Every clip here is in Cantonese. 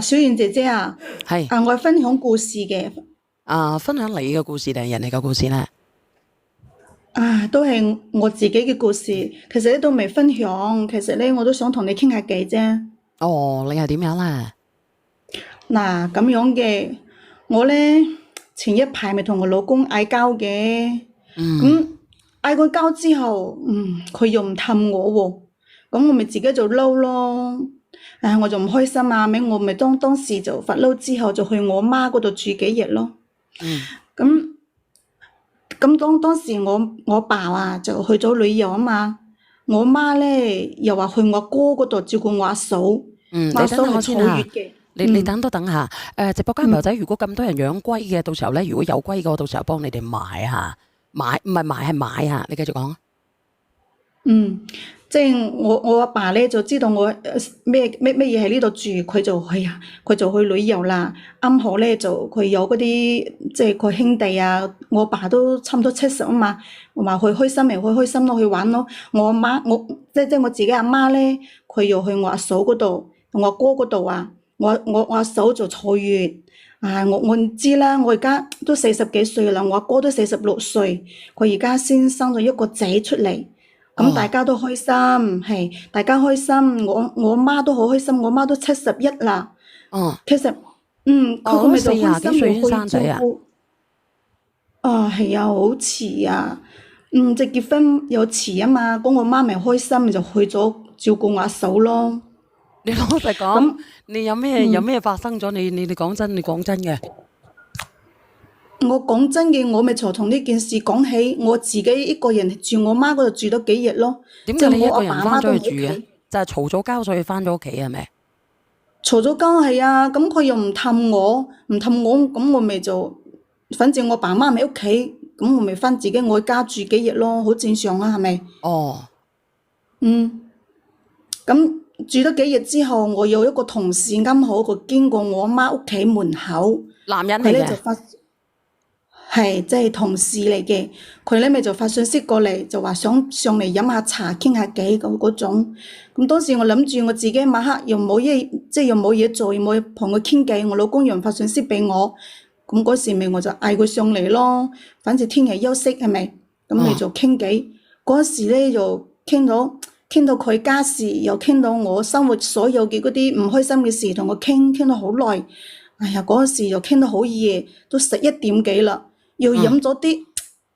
小燕姐姐啊，係我係分享故事嘅，分享你嘅故事定係人哋嘅故事咧？都係我自己嘅故事。其實咧都未分享，其實咧我都想同你傾下偈啫。哦，你係點樣咧？嗱，咁樣嘅，我咧前一排咪同我老公嗌交嘅，嗯，咁嗌過交之後，佢又唔氹我喎，咁我咪自己就嬲咯。我就唔開心啊，我咪當時就發嬲之後就去我媽嗰度住幾日咯。嗯，咁咁當時我爸啊就去咗旅遊啊嘛，我媽咧又話去我哥嗰度照顧我阿嫂，我嗯，你等等阿嫂係我先吓，坐月嘅，你等多等下。直播間朋友嗯。仔，如果咁多人養龜嘅，到時候咧，如果有龜嘅，我到時候幫你哋買下，買唔係買係買啊！你繼續講。嗯，即係我阿爸咧就知道我咩嘢喺呢度住，佢就去旅遊啦。啱好咧就佢有嗰啲即係佢兄弟啊，我阿爸都差唔多70啊嘛，我話去開心咪去開心咯，去玩咯。我阿媽即係我自己阿媽咧，佢又去我阿嫂嗰度，同我哥嗰度啊。我阿嫂就坐月。我知啦，我而家都40幾歲啦，我阿哥都46歲，佢而家先生咗一個仔出嚟。咁大哦，家都開心，係大家開心，我媽都好開心，我媽都71啦。哦，其實，佢哦，咁咪就四廿幾開心又歲先去生仔啊？照顧。係啊，好遲啊。即係結婚又遲啊嘛，咁我媽咪開心，咪就去咗照顧我阿嫂咯。你老實講，咁，你有咩發生咗？你講真，你講真嘅。我講真嘅，我咪就同呢件事講起，我自己一個人住我媽嗰度住咗幾日咯，點解你一即係我阿個人翻爸阿媽都咗去住嘅？喺屋企。就係嘈咗交，所以翻咗屋企係咪？嘈咗交係啊，咁佢又唔氹我，咁我咪就，反正我爸媽咪屋企，咁我咪翻自己我家住幾日咯，好正常啊，係咪？哦，嗯，咁住咗幾日之後，我有一個同事啱好佢經過我媽屋企門口，男人嚟嘅。佢咧就發係即係同事嚟嘅，佢咧咪就發信息過嚟，就話想上嚟飲下茶傾下偈嗰種。咁當時我諗住我自己晚黑又冇嘢，即係又冇嘢做，又冇同佢傾偈，我老公又唔發信息俾我，咁嗰時咪我就嗌佢上嚟咯。反正天氣休息係咪？咁咪哦，就傾偈。嗰時咧就傾到佢家事，又傾到我生活所有嘅嗰啲唔開心嘅事，同我傾到好耐。哎呀，嗰時又傾到好夜，都11點幾啦。又嗯，飲咗啲，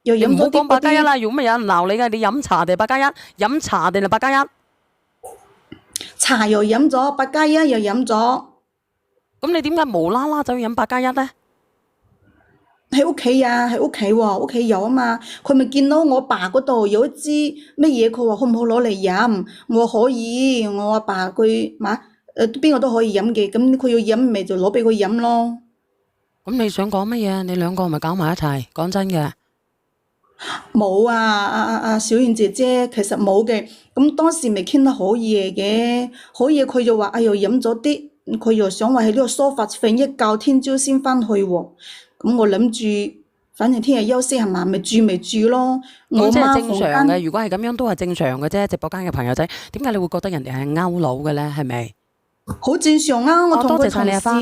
又飲咗你唔好講啲嗰啲八加一啦，如果咪有人鬧你嘅，你飲茶定係八加一？飲茶定係八加一？茶又飲咗，八加一又飲咗，咁你點解無啦啦走去飲八加一咧？喺屋企啊，喺屋企喎，屋企有啊嘛。佢咪見到我爸嗰度有一支乜嘢，佢話好唔好攞嚟飲？我話可以，我阿爸佢邊個都可以飲嘅，咁佢要飲咪就攞俾佢飲咯。咁你想講乜嘢？你兩個咪搞埋一齊？講真嘅。冇啊，小燕姐姐，其實冇嘅。咁當時咪傾得好夜嘅，好夜佢就話：哎呦飲咗啲，佢又想話喺呢個梳化瞓一覺，聽朝先返去喎。咁我諗住，反正聽日休息係嘛，咪住咯。我咁即係媽正常嘅，房間如果係咁樣都係正常嘅啫。直播間嘅朋友仔，點解你會覺得人哋係勾佬嘅咧？係咪？好正常啊，我哦，多謝晒同個同事，你阿花。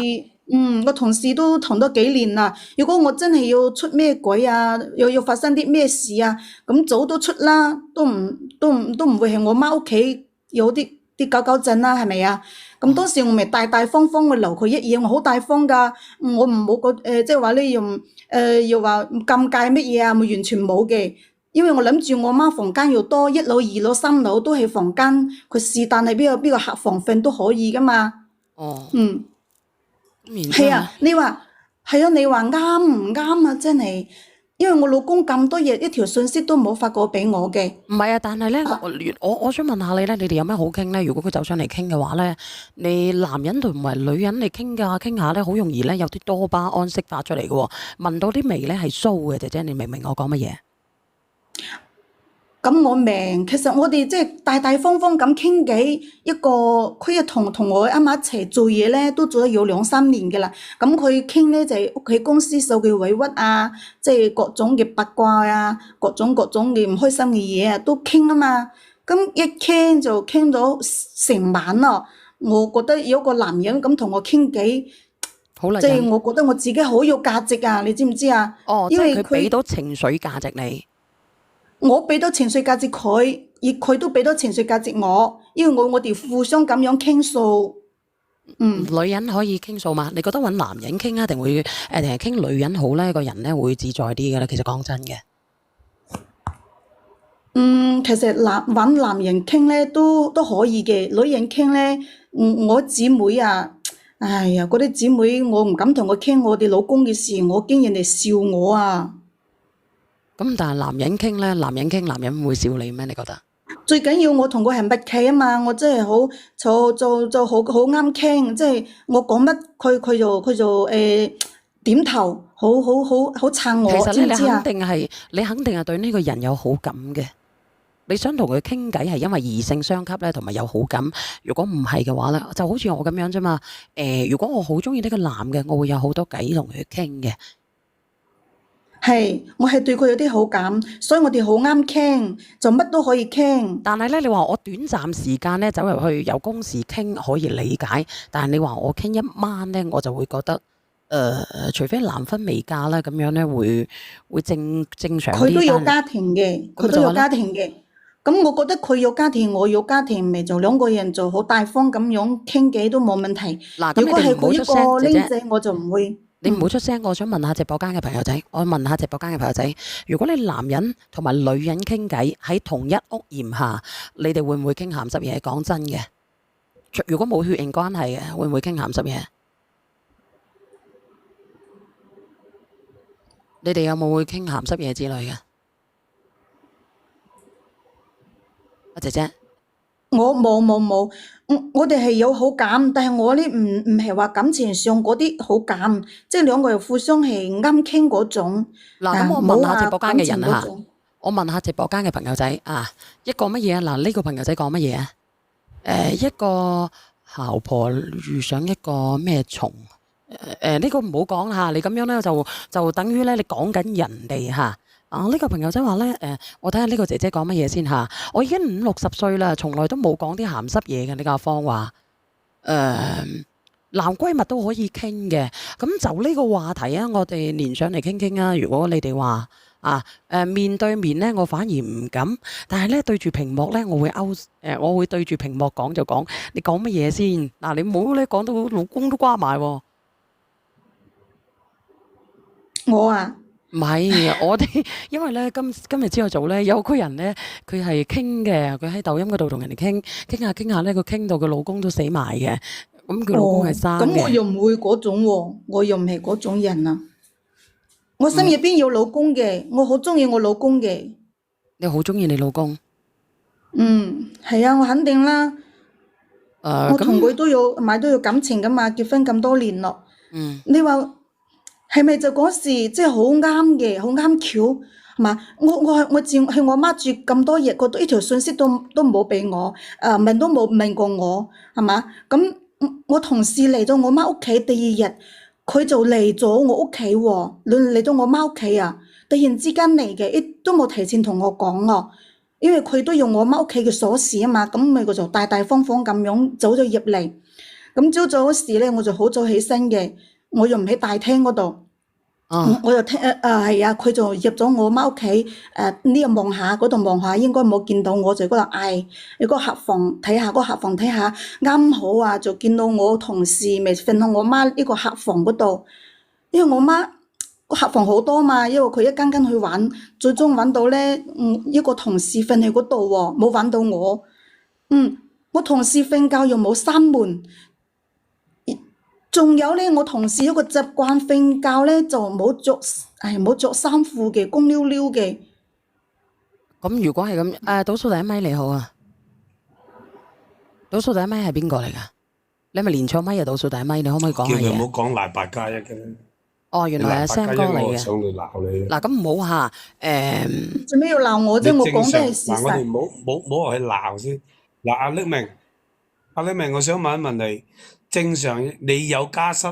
個同事都同咗幾年啦。如果我真係要出咩鬼啊，又要發生啲咩事啊，咁早都出啦，都唔會係我媽屋企有啲搞搞震啦，係咪啊？咁哦，當時我咪大大方方去留佢一夜，我好大方㗎，我唔冇即係話呢又話尷尬乜嘢啊，咪完全冇嘅。因為我諗住我媽房間又多，一樓、2樓、3樓都係房間，佢是但係邊個客房瞓都可以㗎嘛。哦，嗯，咁然之後咧，係啊，你話啱唔啱啊？真係，因為我老公咁多日一條信息都冇發過俾我嘅。唔係啊，但係咧，我想問下你咧，你哋有咩好傾咧？如果佢走上嚟傾嘅話咧，你男人同埋女人嚟傾下咧，好容易咧有啲多巴胺釋發出嚟嘅喎，聞到啲味咧係騷嘅，姐姐，你明唔明我講乜嘢？咁我明，其實我哋即係大大方方咁傾偈，佢又同我啱啱一齊做嘢咧，都做咗有2、3年嘅啦。咁佢傾咧就係屋企公司受嘅委屈啊，即係各種嘅八卦啊，各種嘅唔開心嘅嘢啊，都傾啊嘛。咁一傾就傾咗成晚咯。我覺得有個男人咁同我傾偈，好啦，即係我覺得我自己好有價值啊！你知唔知啊？哦，即因為係佢俾佢到情緒價值你。我俾到情緒價值佢，而佢都俾到情緒價值我，因為我哋互相咁樣傾訴。女人可以傾訴嘛？你覺得揾男人傾啊，定係傾女人好咧？個人咧會自在啲嘅咧。其實講真嘅，其實揾男人傾咧都可以嘅，女人傾咧，我姊妹啊，哎呀，嗰啲姊妹我唔敢同佢傾我哋老公嘅事，我驚人哋笑我啊！咁但係男人傾咧，男人傾，男人會笑你咩？你覺得？最緊要我同佢係默契啊嘛，我真係好就好啱傾，即係我講乜佢就點頭，好撐我，其實咧，知唔知啊？你肯定係對呢個人有好感嘅。你想同佢傾偈係因為異性相吸咧，同埋有好感。如果唔係嘅話咧，就好似我咁樣啫嘛。如果我好中意呢個男嘅，我會有好多偈同佢傾嘅。係，我係對佢有啲好感，所以我哋好啱傾，就乜都可以傾。但係咧，你話我短暫時間咧走入去有公事傾可以理解，但係你話我傾一晚咧，我就會覺得，除非男婚未嫁啦，咁樣咧會正常啲。佢都有家庭嘅，佢都有家庭嘅。咁我覺得佢有家庭，我有家庭，咪就兩個人就好大方咁樣傾偈都冇問題。嗱，咁如果係你哋唔好出佢一個聲姐姐，僆仔，我就唔會。你唔好出聲。我想問下直播間嘅朋友仔，如果你男人同埋女人傾偈喺同一屋檐下，你哋會唔會傾鹹濕嘢？講真嘅，如果冇血緣關係嘅，會唔會傾鹹濕嘢？你哋有冇會傾鹹濕嘢之類嘅？阿姐姐，我冇，我哋係有好感，但係我呢唔係話感情上嗰啲好感，即係兩個人互相係啱傾嗰種。嗱，咁我冇問下直播間話感情嘅人嚇，嗰種。我問下直播間嘅朋友仔啊，一個乜嘢啊？嗱，呢個朋友仔講乜嘢啊？一個姣婆遇上一個咩蟲？呢個唔好講啦嚇，你咁樣咧就等於咧你講緊人哋嚇。呢個朋友仔話咧，我睇下呢個姐姐講乜嘢先嚇。我已經50-60歲啦，從來都冇講啲鹹濕嘢嘅。呢個阿芳話，男閨蜜都可以傾嘅。咁就呢個話題啊，我哋連上嚟傾傾啊。如果你哋話面對面咧，我反而唔敢，但係咧對住屏幕咧，我會對住屏幕講就講。你講乜嘢先？嗱，你唔好咧講到老公都瓜埋喎。我啊，唔係，我哋因為咧今日朝頭早咧有個人咧，佢係傾嘅，佢喺抖音嗰度同人哋傾下咧，佢傾到佢老公都死埋嘅。咁佢老公係生咁我嘅。又唔會嗰種喎，我又唔係嗰種人啊。我心入邊有老公嘅，我好中意我老公嘅。你好中意你老公？係啊，我肯定啦。我同咁佢都有感情噶嘛，結婚咁多年咯。嗯，你話係咪就嗰時即係好啱嘅，好啱巧係嘛？我係我媽住咁多日，佢都一條信息都冇俾我，問都冇問過我係嘛？咁我同事嚟到我媽屋企第二日，佢就嚟咗我屋企喎，嚟到我媽屋企啊！突然之間嚟嘅，都冇提前同我講喎，因為佢都用我媽屋企嘅鎖匙啊嘛，咁咪佢就大大方方咁樣走咗入嚟。咁朝早嗰時咧，我就好早起身嘅，我又唔喺大廳嗰度。我就聽係啊，佢就入咗我媽屋企呢度望下，嗰度望下，應該冇見到我，就嗰度嗌，你個客房睇下，嗰個客房睇下，啱好啊，就見到我同事咪瞓喺我媽呢個客房嗰度，因為我媽個客房好多嘛，因為佢一間間去揾，最終揾到咧，一個同事瞓喺嗰度喎，冇揾到我，我同事瞓覺又冇閂門。仲有咧，我同事有個習慣瞓覺咧就冇着衫褲嘅，光溜溜嘅。咁如果係咁，倒數第一咪你好啊，倒數第一咪係邊個嚟㗎？你係咪連錯咪啊？倒數第一咪，你可唔可以講下嘢？叫佢唔好講賴八加一嘅。哦，原來係 Sam 哥嚟我嘅。上嚟鬧你。嗱，咁唔好嚇，做咩要鬧我啫？我講嘅係事嗱，我哋實。唔好話去鬧先。嗱，阿匿明，我想問一問你，正常你有家室，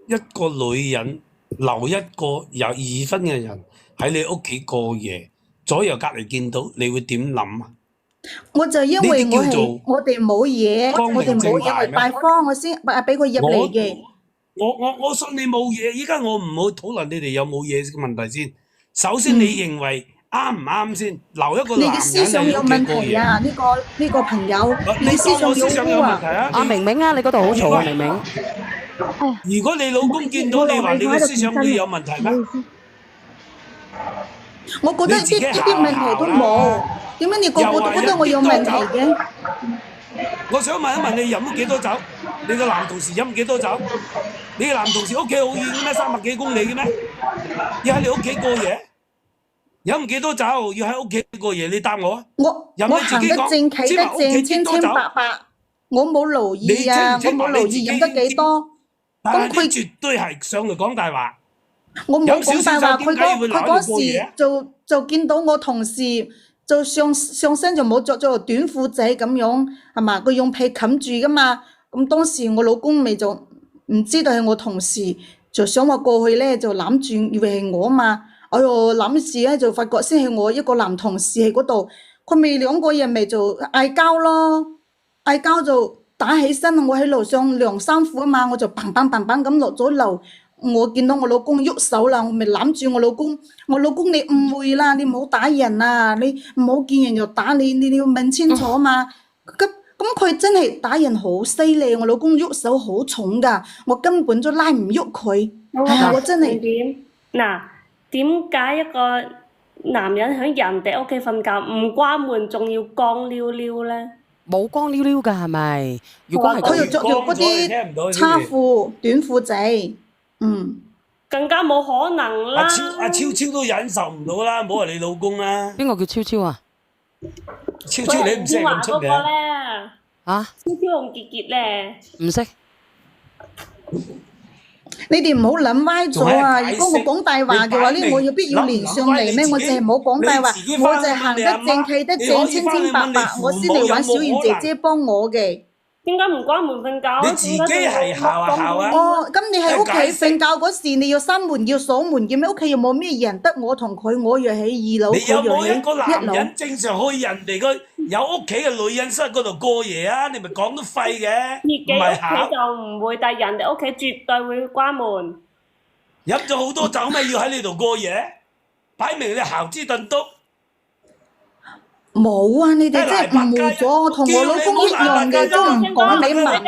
一個女人留一個有已婚嘅人喺你屋企過夜，左右隔離見到，你會點諗啊？我就因呢為啲叫做我哋冇嘢，光明我哋冇正大咩？嘢去拜訪，我先俾佢入嚟嘅。我信你冇嘢，依家我唔好討論你哋有冇嘢嘅問題先。首先你認為啱唔啱先？留一個男你嘅思人喺想有問屋企過夜，題啊！呢個朋友，你你思想有當我思想有污啊！問題啊？阿明明啊，你嗰度好嘈啊，明明。如果你老公見到你話你嘅思想會有問題咩？我覺得你自己一啲問題都冇，點解你個個都覺得我有問題嘅？我想問一問你飲咗幾多酒？你個男同事飲幾多酒？你嘅男同事屋企好遠嘅咩？300幾公里嘅咩？要喺你屋企過夜？飲幾多酒？要喺屋企過夜？你答我啊！我行得正企得正，清清白白，我冇留意啊！我冇留意飲得幾多。但係佢絕對係上嚟講大話。我冇講大話，佢嗰時就見到我同事就上身就冇着咗個短褲仔咁樣，係嘛？佢用被冚住噶嘛。咁當時我老公咪就唔知道係我同事，就想話過去咧就攬住，以為係我嘛。哎呦，諗住咧就發覺先係我一個男同事喺嗰度，佢咪兩個人咪就嗌交咯，嗌交就打起身。我喺樓上晾衫褲啊嘛，我就砰砰砰砰咁落咗樓。我見到我老公喐手啦，我咪攬住我老公。我老公你誤會啦，你唔好打人啊！你唔好見人就打你，你要問清楚嘛。咁佢真係打人好犀利，我老公喐手好重㗎，我根本都拉唔喐佢。係啊，我真係嗱，點解一個男人喺人哋屋企瞓覺唔關門，仲要光溜溜咧？冇光溜溜㗎係咪？如果係佢又着住嗰啲叉褲、短褲仔，更加冇可能啦。阿超都忍受唔到啦，唔好話你老公啦。邊個叫超超啊？超你唔識咁出名啊？超同傑傑咧，唔識。你哋唔好諗歪咗啊！如果我講大話嘅話咧，我有必要連上嚟咩？我淨係冇講大話，我就係行得正企得正，清清白白，我先嚟揾小賢姐姐幫我嘅。點解唔關門瞓覺？你自己係校啊！哦，咁你喺屋企瞓覺嗰時，你要閂門要鎖門嘅咩？屋企又冇咩人，得我同佢，我又喺2樓，你有冇一個佢又喺1樓。男人正常去人哋個有屋企嘅女人室嗰度過夜啊？你咪講得廢嘅，自己唔係屋企就唔會，但係人哋屋企絕對會關門。飲咗好多酒咩？要喺你度過夜，擺明你姣之燉篤。冇啊！你哋真係誤會咗，我同我老公一樣嘅，都唔講你盲。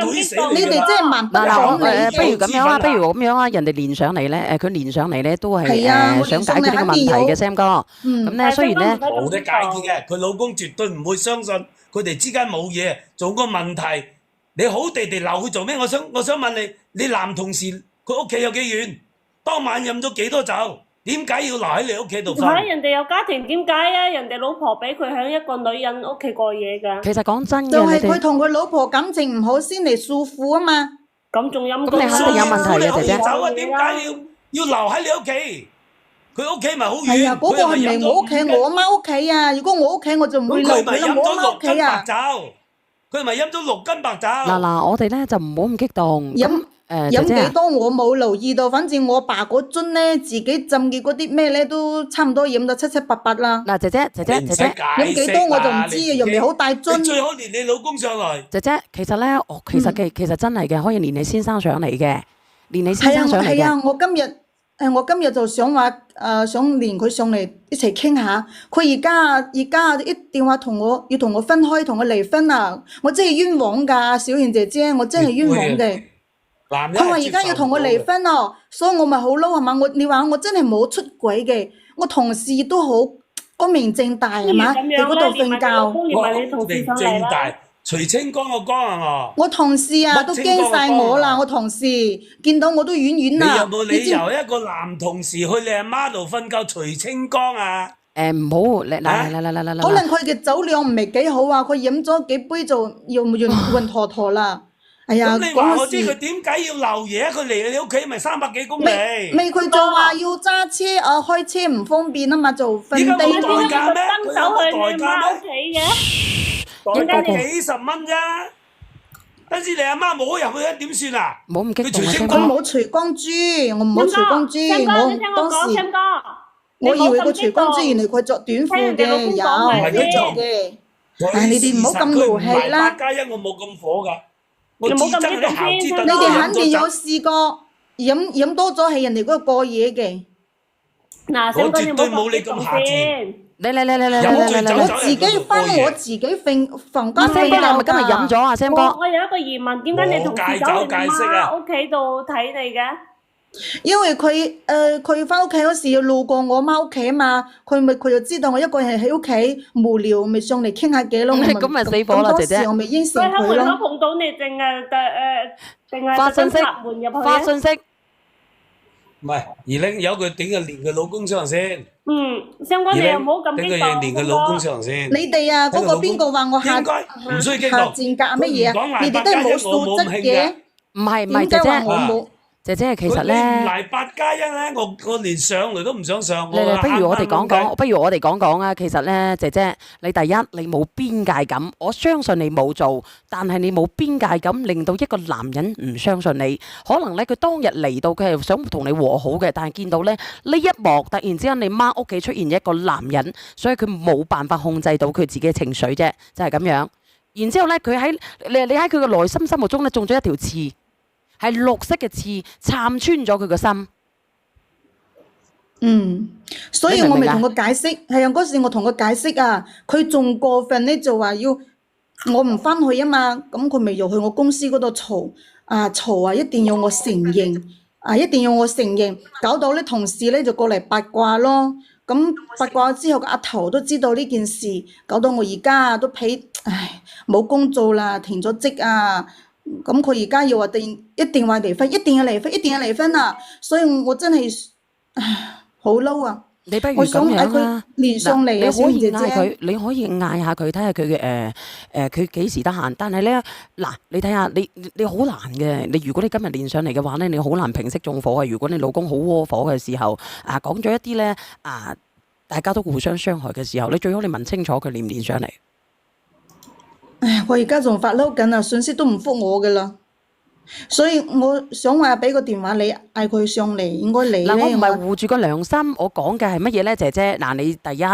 你哋真係盲不講理。不如咁樣啊，不如咁樣啊，人哋連上嚟咧，佢連上嚟咧都係想解決呢個問題嘅 Sam 哥。咁咧雖然咧冇得解決嘅，佢老公絕對唔會相信佢哋之間冇嘢，做個問題。你好地地留佢做咩？我想問你，你男同事佢屋企有幾遠？當晚飲咗幾多酒？點解要留喺你屋企度瞓？喺人哋有家庭，點解啊？人哋老婆俾佢喺一個女人屋企過夜㗎。其實講真嘅，就係佢同佢老婆感情唔好先嚟訴苦啊嘛。咁仲飲？咁你肯定有問題嘅姐姐。走啊！點解要留喺你屋企？佢屋企咪好遠？係啊，嗰個係咪我屋企？我媽屋企啊！如果我屋企我就唔會留佢啦。我媽屋企啊。佢咪飲咗6斤白酒。嗱，我哋咧就唔好咁激動。飲幾多我冇留意到，反正我爸嗰樽咧自己浸嘅嗰啲咩咧都差唔多飲到7、7、8、8啦。嗱，姐姐，飲幾多我就唔知啊，又未好大樽。你最好連你老公上來。姐姐，其實咧，其實真係嘅，可以連你先生上嚟嘅，連你先生上嚟嘅。係啊，我今日就想話想連佢上嚟一齊傾下。佢而家一電話要同我分開，同我離婚啊！我真係冤枉㗎，小賢姐姐，我真係冤枉嘅。佢話而家要同我離婚咯，所以我咪好嬲係嘛？你話我真係冇出軌嘅，我同事都好光明正大係嘛？喺嗰度瞓覺。光明正大，徐清江個江係嘛？我同事啊都驚晒我啦，我同事見到我都遠遠啦。你有冇理由一個男同事去你阿媽度瞓覺徐清江啊？唔好，嚟，可能佢嘅酒量唔係幾好啊，佢飲咗幾杯就要暈陀陀啦。哎呀，咁你話我知佢點解要留夜？佢嚟你屋企咪300幾公里？未佢就話要揸車開車唔方便啊嘛，就瞓低。點解冇代價咩？佢有代價咩？代價幾十蚊啫。等陣你阿媽冇入去點算啊？冇咁激動啊！佢冇除光珠，我冇除光珠，我當時我以為佢除光珠，原來佢着短褲嘅，有佢着嘅。佢你哋唔好咁事實佢唔勞氣係啦8+1，我冇咁火㗎。我你至冇咁激動憎嗰啲姣之先頓你哋飲肯定有咗酒，試過飲多咗係人哋嗰個過夜嘅。嗱，Sam 我哥你絕對冇你唔好咁激動咁下賤。先。飲醉酒我走自己翻我自己房間Sam 哥，你係咪今日飲咗啊？Sam 哥，我有一個疑問，點解你同事走去你媽屋企度睇你嘅？因為佢翻屋企嗰時要路過我媽屋企啊嘛，佢就知道我一個人喺屋企無聊，咪上嚟傾下偈咯。咁咪死火啦，姐姐。咁當時我咪應承佢喺佢咯。門口碰到你，定係發信息特登拍門入去啊？發信息，唔係，而拎有佢頂佢連佢老公上先，相哥你又唔好咁激頂佢嘢連佢動，老公上先。你哋啊，嗰個邊個話我應該唔需要激動。下賤格乜嘢啊？你哋都係冇素質嘅，唔係點解姐姐話我冇？姐姐，其實你唔咧。嚟8+1咧，我連上嚟都唔想上。嚟，不如我哋講講啊。其實咧，姐姐，你第一你冇邊界感，我相信你冇做，但係你冇邊界感，令到一個男人唔相信你。可能咧，佢當日嚟到，佢係想同你和好嘅，但係見到咧呢一幕，突然之間你媽屋企出現一個男人，所以佢冇辦法控制到佢自己嘅情緒啫，就係咁樣。然之後咧，佢喺你喺佢嘅內心目中咧中咗一條刺。係綠色嘅刺撐穿咗佢個心。所以我咪同佢解釋，係啊，嗰時我同佢解釋啊，佢仲過分咧，就話要我唔翻去啊嘛，咁佢咪又去我公司嗰度嘈啊，一定要我承認一定要我承認，搞到咧同事咧就過嚟八卦咯。咁八卦之後，個阿頭都知道呢件事，搞到我而家都冇工做啦，停咗職啊。咁佢而家又話一定話離婚，一定要離婚啊！所以我真係好嬲啊！你不如我想嗌佢咁樣啦，連上嚟啊，小你可以姐姐。嗌佢，你可以嗌下佢，睇下佢嘅佢幾時得閒。但係咧，嗱，你睇下，你好難嘅。你如果你今日連上嚟嘅話咧，你好難平息縱火嘅。如果你老公好窩火嘅時候，講咗一啲咧大家都互相傷害嘅時候，你最好你問清楚佢連唔連上嚟。我而家仲發嬲緊啊，信息都唔覆我噶啦，所以我想話俾個電話你，嗌佢上嚟，應該你咧。嗱，我唔係護住個良心，我講嘅係乜嘢咧，姐姐？嗱，你第一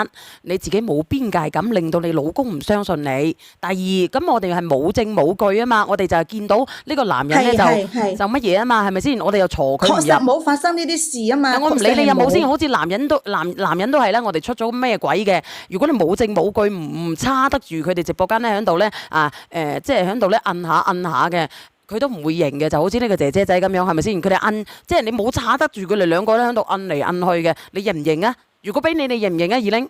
你自己冇邊界感，令到你老公唔相信你；第二，咁我哋係冇證冇據啊嘛，我哋就係見到呢個男人咧就乜嘢啊嘛，係咪先？我哋又鋤佢唔入。確實冇發生呢啲事啊嘛。我唔理你有冇先，好似男人都係啦，我哋出咗咩鬼嘅？如果你冇證冇據，唔叉得住佢哋直播間咧喺度咧即係喺度咧摁下嘅。佢都唔會認嘅，就好似呢個姐姐仔咁樣，係咪先？佢哋摁，即係你冇叉得住佢哋兩個咧喺度摁嚟摁去嘅，你認唔認啊？如果俾你認唔認啊？二玲，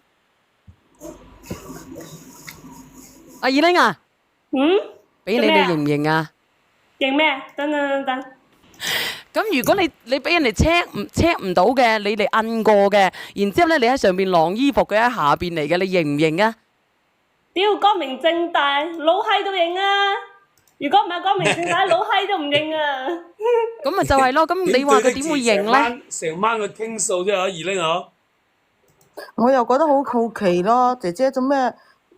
二玲啊，俾你認唔認啊？認咩？等。咁如果你俾人哋 check 唔到嘅，你哋摁過嘅，然之後咧你喺上邊晾衣服，佢喺下邊嚟嘅，你認唔認啊？屌，光明正大，老閪都認啊！如果唔係光明正大，老閪都唔認啊！咁咪就係咯，咁你話佢點會認咧？成晚佢傾訴啫，二玲啊！我又覺得好好奇咯，姐姐做咩？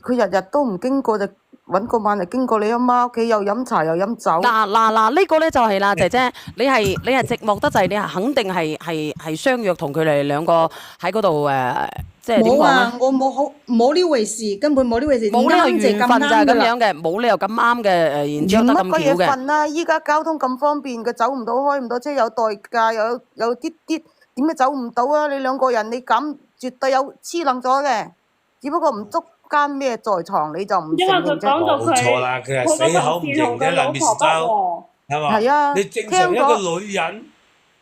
佢日日都唔經過就揾個晚就經過你阿媽屋企，又飲茶又飲酒。嗱，呢個咧就係啦，姐姐，你係寂寞得滯，你係肯定係相約同佢哋兩個喺嗰度即係點講咧？我冇呢回事，根本冇呢回事。冇呢個緣分就係咁樣嘅，冇理由咁啱嘅然之後得咁巧乜鬼嘢嘅。份啊！依家交通咁方便，佢走唔到開唔到車，有代駕，有啲點解走唔到啊？你兩個人你咁絕對有黐楞咗嘅，只不過唔捉奸咩在床，你就唔因為佢承認啫。講到冇錯啦，佢係死口唔認啫，林 Miss 周係嘛？係啊你正常一個女人，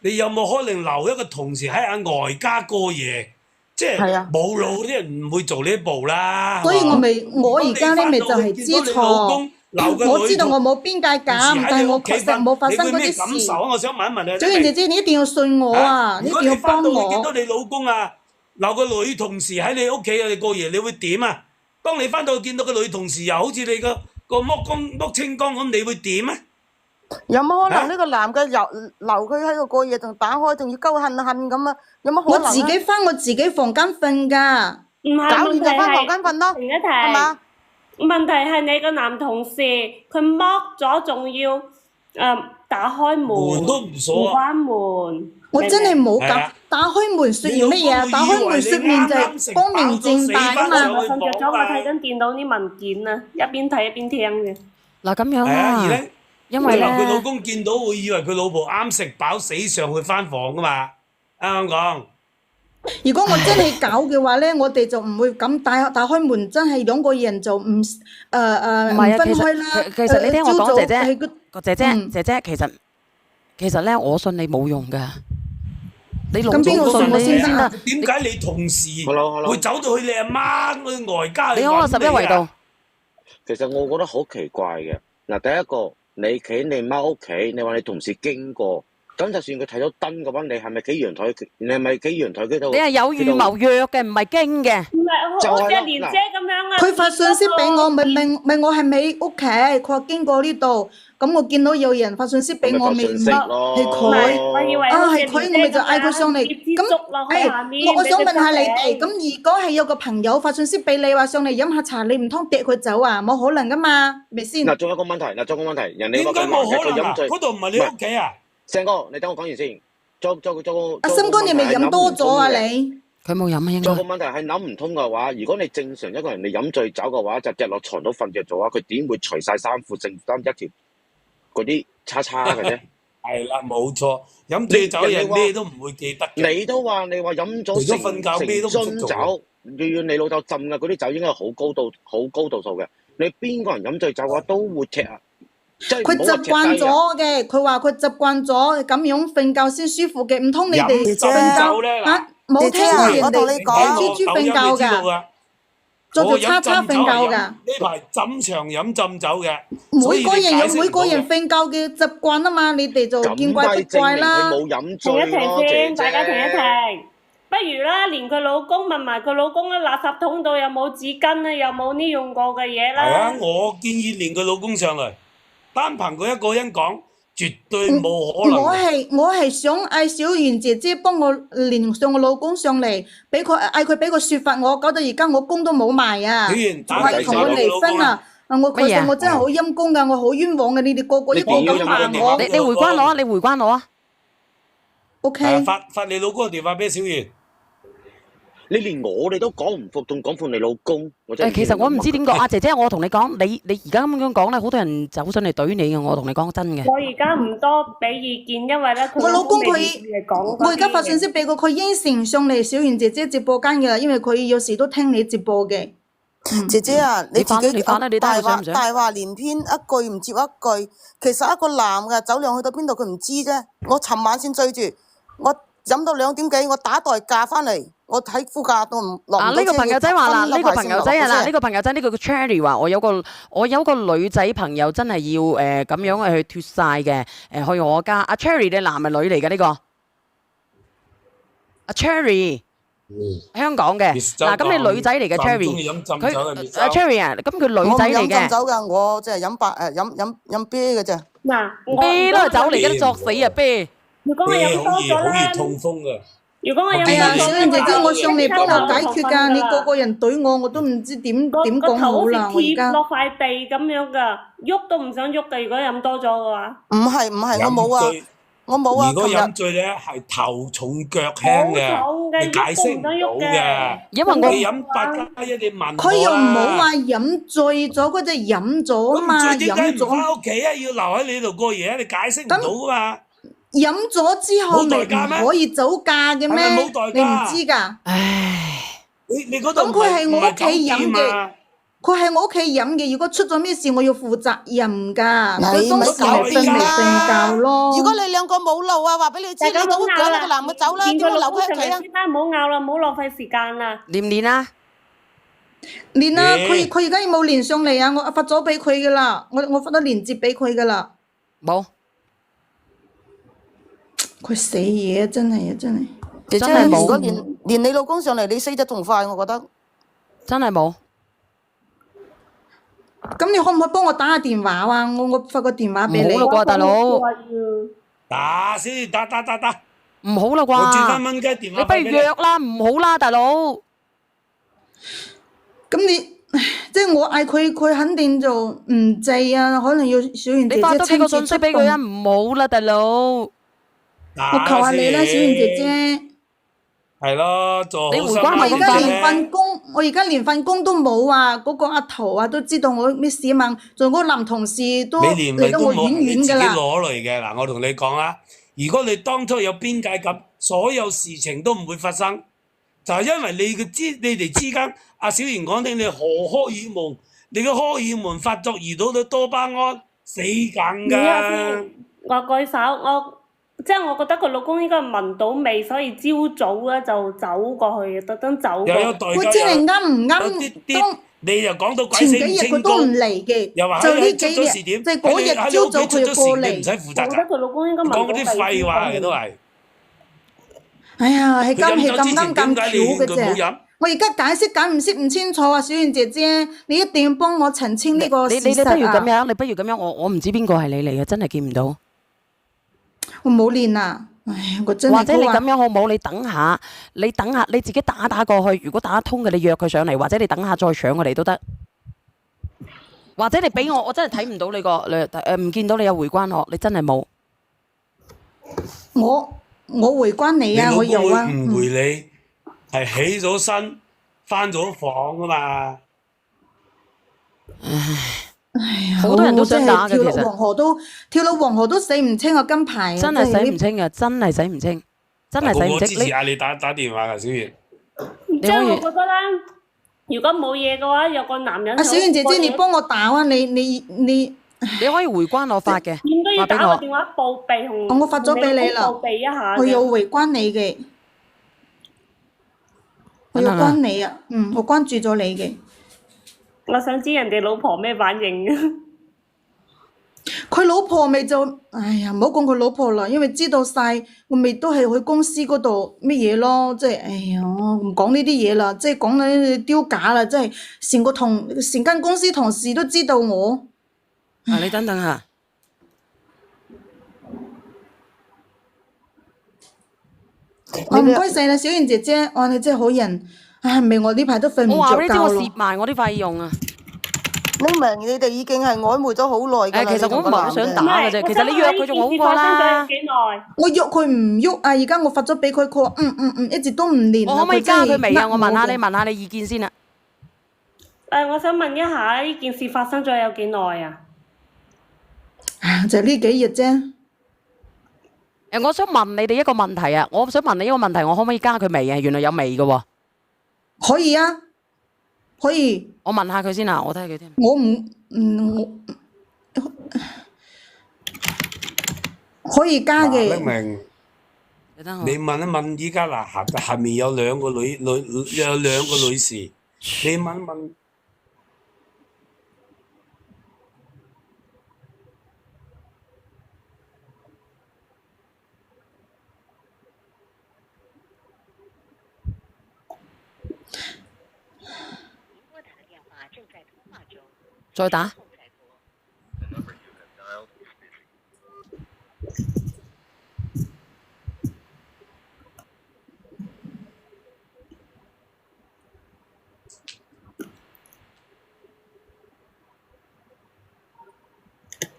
你有冇可能留一個同事喺外家過夜？即係冇腦啲人唔會做呢一步啦。所以我而家咧咪就係知錯。我知道我冇邊界感，但係我確實冇發生嗰啲事。感受啊？我想問一問你。小賢姐姐，你一定要信我啊！你一定要幫如果你翻到去見我。到你老公留個女同事喺你屋企你過夜，你會點啊？當你翻到去見到個女同事又好似你個剝清光咁，你會點啊？有冇可能呢個男嘅留佢喺度過夜，仲打開，仲要鳩恨咁啊？有乜可能啊？我自己翻我自己房間瞓㗎。唔係搞掂就問題翻房間瞓咯，係另一題，係嘛？問題係你個男同事佢剝咗，仲要第打開門，門都唔唔鎖啊！關門。我真係冇咁係啊打開門説明乜嘢啊？你打開門説明就係光明正大啊嘛。我瞓着咗，我睇緊電腦啲文件啊，一邊睇一邊聽嘅。嗱咁樣係啊，而啦，咧，因為佢話佢老咧，公見到會以為佢老婆啱食飽死上去翻房噶嘛，啱唔啱講？如果我真係搞嘅話咧，我哋就唔會咁打開門，真係兩個人就唔唔係啊，分開啦。其實你聽我講，姐姐係個個姐姐嗯姐姐，其實咧，我信你冇用噶，你老咁邊個公信信我先得你先得。點解你同時 Hello，會走到去你阿媽嗰啲外家去你講個11維揾你啊？度，其實我覺得好奇怪嘅。嗱，第一個你企喺你媽屋企，你話你同事經過，咁就算佢睇到燈嘅話，你係咪企陽台？你係咪企陽台嗰度？你係有預謀約嘅，唔係經嘅。唔係就係咯好似阿蓮姐咁樣啊！佢發信息俾我，咪我係咪屋企？佢話經過呢度，咁我見到有人發信息俾我，咪咪發信息咯係唔係，佢。我以為啊，好似係佢，我咪就嗌佢上嚟。咁咁捉落去下面，我想問下你哋，俾佢咁如果係有個朋友發信息俾你話上嚟飲下茶，你唔通掟佢走啊？冇可能噶嘛，係咪先？嗱，仲有一個問題，人哋點解話佢冇可能啊？佢飲醉，嗰度唔係你屋企啊？成哥，你等我講完先。阿森哥，你咪飲多咗啊你？佢冇飲啊，應該。仲有個問題係諗唔通嘅話，如果你正常一個人你飲醉酒嘅話，就跌落床度瞓着咗嘅話，佢點會除晒衫褲，剩翻一條嗰啲叉叉嘅啫？係啦，冇錯，飲醉酒人咩都唔會記得嘅。你都話你話飲咗除咗瞓覺咩都唔識樽做酒，要你老豆浸嘅嗰啲酒應該係好高度數嘅。你邊個人飲醉酒嘅話都會踢啊！即係佢習唔好話踢慣低啊！咗嘅，佢話佢習慣咗咁樣瞓覺先舒服嘅，唔通你哋飲瞓酒咧嗱嚇冇聽姐姐啊過人我同你哋講豬豬瞓覺㗎，做做叉叉瞓覺㗎。呢排浸場飲浸酒嘅，每個人有每個人所瞓覺嘅習慣啊嘛，你哋就咁見怪不咪證明怪啦佢。冇飲停醉一停咯，姐先，姐。大家停一停。不如啦，連佢老公問埋佢老公咧，垃圾桶度有冇紙巾咧，有冇呢用過嘅嘢係啊啦。，我建議連佢老公上嚟，單憑佢一個人講，絕對冇可能我嘅。係想嗌小圓姐姐幫我連上我老公上嚟，俾佢嗌佢俾個説法我，搞到而家我工都冇埋啊！小圓仲打俾話要同我離婚啊！啊，我乜嘢啊我真係好陰公㗎，我好冤枉嘅，你哋個個一個咁你點話我樣你回關我啊！你回關我啊！ ，OK？發你老公嘅電話俾小圓。你連我哋都講唔服，仲講服你老公，我真係其實我唔知點講啊，姐姐，我同你講，你而家咁樣講咧，好多人走上嚟懟你嘅，我同你講真嘅。我而家唔多俾意見，因為咧佢我老公佢嚟講，我而家發信息俾佢，佢應承上嚟小圓姐姐直播間嘅啦，因為佢有時都聽你直播嘅。姐姐啊，你自己你返啦你睇大話下想唔想大話連篇，一句唔接一句。其實一個男嘅酒量去到邊度佢唔知啫。我尋晚先追住，我飲到2點幾，我打代駕翻嚟，我喺副駕都唔落唔到車。呢個朋友仔話啦，呢個朋友仔啊啦，呢個個朋友仔呢個叫 Cherry 話，我有個女仔朋友真係要咁樣去脱晒嘅，去我家。阿 Cherry 你男係女嚟嘅呢個？阿 Cherry 香港嘅，嗱咁你女仔嚟嘅 Cherry，佢阿 Cherry 啊，咁佢女仔嚟我唔飲浸嘅，酒㗎，我即係飲啤嘅啫。嗱，啤都係酒嚟嘅，作死啊啤！如果我飲多咗好易咧，痛風嘅。如果我飲哎呀，多咗小圓姐姐，我上嚟幫我解決㗎，你個個個人懟我，我都唔知點個講好頭好似啦，我而家。貼落塊地咁樣㗎，喐都唔想喐㗎。如果飲多咗嘅話，唔係，我冇啊，我冇啊。如果琴日飲醉咧，係頭重腳輕嘅，好重嘅你解釋唔到嘅。因為我你飲8+1，你問佢又唔好我啦。話飲醉咗，嗰隻飲咗啊嘛，咁醉點解唔飲咗翻屋企啊？要留喺你度過夜啊？你解釋唔到噶嘛？飲咗之後咪冇代價咩唔可以走價嘅咩？係咪冇代價你唔知㗎？唉，你嗰度咁佢係我屋企飲嘅唔係酒店啊佢係我屋企飲嘅，如果出咗咩事，我要負責任㗎。你佢當時咪瞓未瞓覺咯。如果你兩個冇路啊，話俾你知，大你都家唔好拗啦，趕個男嘅走啦，點見佢解留老公上喺屋企啊嚟？先啦，唔好拗啦，唔好浪費時間啦。練唔練啊？連啊，咦佢而家有冇連上嚟啊？我發咗俾佢㗎啦，我發咗連接俾佢㗎啦。冇，佢死嘢啊！真係啊，真係。姐姐，真係冇如果連你老公上嚟，你死得仲快，我覺得。真係冇。咁你可唔可以幫我打下電話啊？我發個電話俾你。唔好啦啩大佬打先，打，唔好啦我轉翻啩，蚊雞電你不如話俾你。約啦，唔好啦，大佬。咁你，唉即係我嗌佢，佢肯定就唔制啊，可能要小圓姐你發姐多幾個信親自出動。息俾佢啊，唔好啦，大佬。我求下你啦，小圓姐姐。係咯，做好心你回關我而家連係咁快咧份工，我而家連份工都冇啊！嗰、個阿桃啊都知道我咩事嘛，仲有嗰個男同事都你連份離得我遠工冇你自己遠噶啦。攞嚟嘅嗱，我同你講啊，如果你當初有邊界感，所有事情都唔會發生，就係因為你哋之間，阿小賢講聽你荷爾蒙，你嘅荷爾蒙發作遇到咗多巴胺，死梗唔係啊㗎。我舉手，即係我覺得佢老公應該聞到味，所以朝早咧就走過去，特登走過去。又有代佢真係啱唔有啱啲啲當，你又講到鬼前死唔幾日佢都唔清高，嚟嘅，又話就呢喺幾日，出咗事點？就係嗰日喺你朝早屋企出咗佢就過事，你唔嚟。使負責㗎。我覺得佢老公應該聞到講嗰啲味廢話嘅先過去。都係。哎呀，係咁係佢飲酒之咁啱咁前點解你巧嘅勸佢唔好啫。飲？我而家解釋解唔清楚啊，小圓姐姐，你一定要幫我澄清呢個事你不如實啊！咁樣，你不如咁樣，我唔知邊個係你嚟嘅，真係見唔到。我冇練啊，唉，我真係或者你嗰個咁樣好唔好？你等下，你自己打過去。如果打得通嘅，你約佢上嚟，或者你等下再搶我哋都得。或者你俾我真係睇唔到你個唔見到你有回關我，你真係冇。我回關你啊，你老公我有啊。會誤會你係起咗身翻咗房㗎嘛？哎呀，好多人都想打嘅跳落其實黃河都死唔清啊！金牌啊，真係洗唔呢清嘅，真係洗唔清，真係洗唔清。我支持下你打電話㗎，小月。即係我覺得咧，如果冇嘢嘅話，有個男人阿小圓姐姐，你幫我打啊！你你可以回關我發嘅，應該要話俾我。打個電話報備同我發咗俾你啦報備一下嘅。我有回關你嘅，我有關你啊，我關注咗你嘅。我想知人哋老婆咩反應啊？佢老婆咪就，哎呀，唔好講佢老婆啦，因為知道晒，我咪都係去公司嗰度乜嘢咯，即係，哎呀，我唔講呢啲嘢啦，即係講到丟架啦，即係成間公司同事都知道我。你等等下。唔該晒啦，小圓姐姐，你真係好人，唉，唔係我呢排都瞓唔我話俾你知，我着覺咯蝕。埋我啲費用啊！你明你哋已經係曖昧咗好耐㗎啦。其實我唔係好想打嘅啫。其實你約佢仲好過啦。發生咗有幾耐？我約佢唔喐啊！而家我發咗俾佢，佢話一直都唔連啊。我可唔可以加佢未啊？我問下你，嘅問下你意見先啦。我想問一下，呢件事發生咗有幾耐啊？就係呢幾日啫。我想問你哋一個問題啊！我想問你一個問題，我可唔可以加佢未啊？原來有未嘅喎。可以啊，可以。我問下佢先啊，我睇下佢聽。可以加嘅。嗱，明。你等我。你問一問依家嗱下面有兩個女士，你問一問。再打。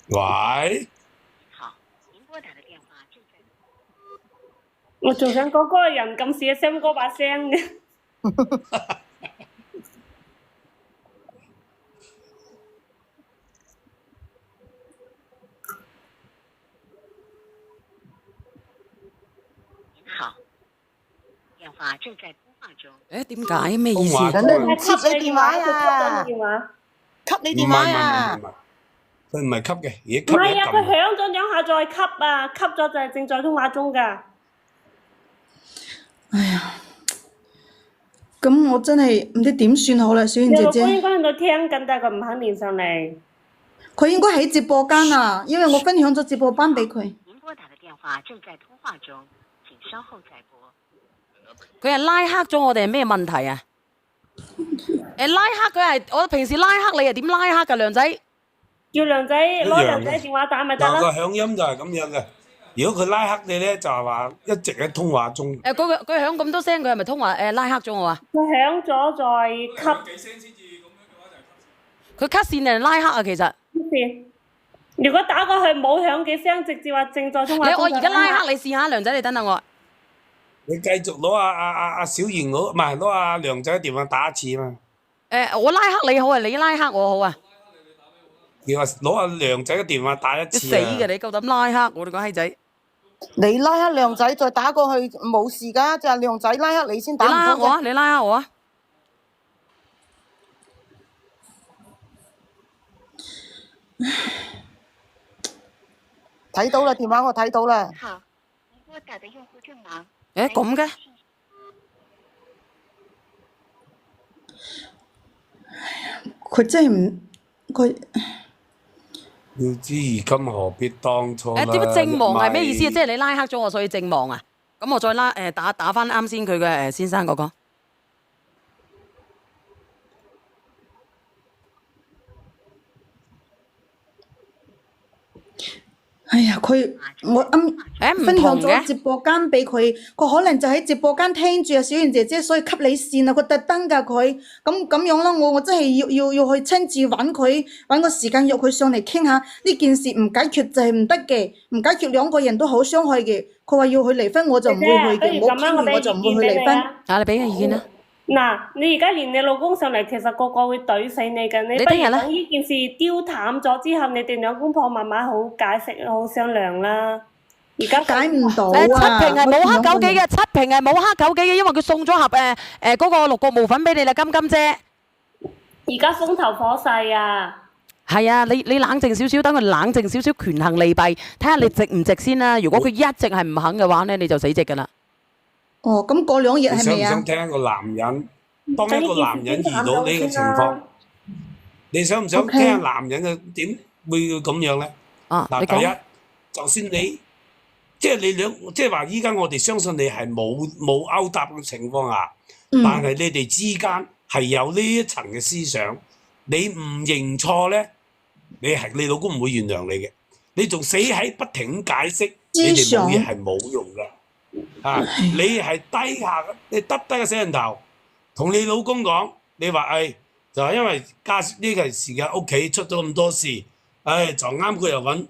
喂。我仲想講嗰個人咁似阿 Sam 哥把聲嘅。點解咩意思？人哋唔接你電話佢啊！吸咗你電話。吸你電話啊！佢唔係吸嘅，而唔係啊，佢家吸響咗兩下再吸啊，吸咗就係正在通話中㗎。哎呀，咁我真係唔知點算好啦，小圓你老姐姐。公應該喺度聽緊，但係佢唔肯連上嚟。佢應該喺直播間啊，因為我分享咗直播班俾佢。您撥打的電話正在通話中，請稍後再撥。佢係拉黑咗我哋係咩問題啊？拉黑佢係我平時拉黑你係點拉黑㗎，梁仔？叫梁仔攞梁仔電話打咪得嗱個啦。響音就係咁樣嘅。如果佢拉黑你咧，就係話一直喺通話中。佢響咁多聲，佢係咪通話拉黑咗我啊？佢響咗再吸。佢 cut 線定拉黑啊？其實線。如果打過去冇響幾聲，直接話正在通話中。我而家拉黑你試下，梁仔你等等我。你繼續攞阿小賢唔係攞阿梁仔電話打一次嘛？我拉黑你好啊，你拉黑我好啊？你話攞阿梁仔嘅電話打一次死嘅你夠膽拉黑我哋個閪仔？你拉黑靚仔再打過去冇事㗎，就係靚仔拉黑你先打唔通啫。你拉黑我啊！睇到啦，電話我睇到啦。好，您拨打的用户正忙。咁嘅？佢真係唔佢。要知而今何必當初啦。點解正忙係咩意思啊？即係你拉黑咗我，所以正忙啊？咁我再打翻啱先佢嘅先生嗰個。哎呀，我分享咗直播間俾佢，佢可能就喺直播間聽住啊，小賢姐姐，所以吸你線啊，佢特登㗎佢，咁樣啦，我真係要去親自揾個時間約佢上嚟傾下呢件事，唔解決就係唔得嘅，唔解決兩個人都好傷害嘅。佢話要去離婚，我就唔會去嘅，冇傾完我就唔會去離婚。你俾個意見啦。嗱，你而家連你老公上嚟，其實個個會懟死你嘅。你不如等呢件事丟淡咗之後，你哋兩公婆慢慢好解釋、好商量啦。而家解唔到啊！七平係冇黑枸杞嘅，七平係冇黑枸杞嘅，因為佢送咗盒嗰個六角無粉俾你啦，金姐。而家風頭火勢啊！係啊，你冷靜少少，等佢冷靜少少，權衡利弊，睇下你值唔值先啦。如果佢一直係唔肯嘅話咧，你就死直㗎啦。哦，咁過2日係咪啊？你想唔想聽一個男人？當一個男人遇到呢個情況，你想唔想聽下男人嘅點會咁樣咧？嗱，第一，就算你即係你即係話依家我哋相信你係冇勾搭嘅情況下，但係你哋之間係有呢一層嘅思想，你唔認錯咧，你老公唔會原諒你嘅，你仲死喺不停解釋，你哋冇嘢係冇用嘅。你係低下嘅，你耷低個死人頭，同你老公講，你話就係因為呢個時間屋企出咗咁多事，就啱佢又揾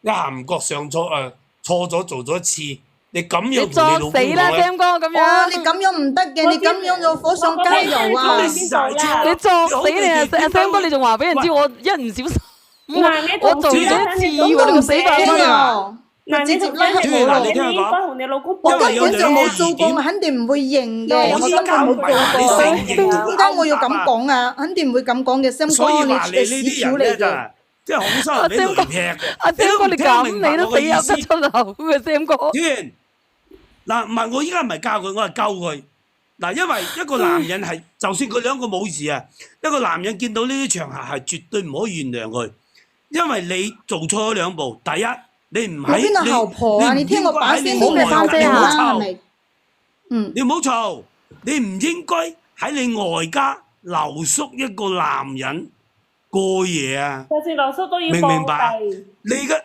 一下唔覺上錯錯咗做咗一次，你咁樣同你老公講咧，你作死啦，Sam 哥咁樣。你咁樣唔得嘅，你咁樣就火上加油啊！你作死你啊，Sam 哥，你仲話俾人知我一唔小心，我做咗一次喎，你個死白痴啊！直接拉黑我咯！我根本就冇做過，我肯定唔會認嘅。我根本冇做過，點解我要咁講啊？肯定唔會咁講嘅。Sam 哥，你屎橋嚟嘅，即係好心人俾雷劈嘅。Sam 哥，你咁你都死入得出口嘅 Sam 哥。嗱，唔係我依家唔係教佢，我係救佢。嗱，因為一個男人係，就算佢兩個冇事啊，一個男人見到呢啲場合係絕對唔可以原諒佢，因為你做錯咗兩步。第一，你唔喺邊個後婆啊？你聽我把聲好嘅翻姐啦，係咪？你唔好嘈，你唔應該喺你外家留宿一個男人過夜啊！就算留宿都要明唔明白？地你嘅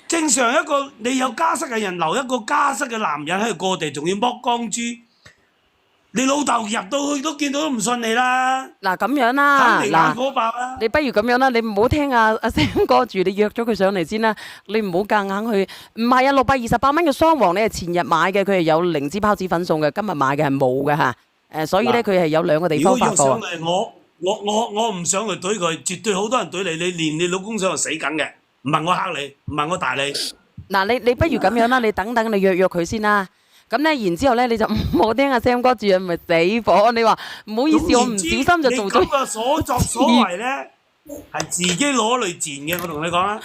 正常一個你有家室嘅人留一個家室嘅男人喺度過地，仲要剝光豬。你老豆入到去都見到都唔信你啦！嗱咁樣啦，嗱，你不如咁樣啦，你唔好聽阿 Sam 哥住，你約咗佢上嚟先啦，你唔好夾硬去。唔係啊，628蚊嘅雙黃你係前日買嘅，佢係有靈芝孢子粉送嘅，今日買嘅係冇嘅嚇。所以咧佢係有兩個地方發貨。如果約上嚟，我唔上嚟懟佢，絕對好多人懟你，你連你老公上嚟死緊嘅，唔係我嚇你，唔係我大你。嗱，你不如咁樣啦，你等你約佢先啦。咁咧，然之後咧，你就唔好聽阿 Sam 哥住啊，咪死火！你話唔好意思，我唔小心就做咗。你咁嘅所作所為咧，係自己攞嚟賤嘅，我同你講啊！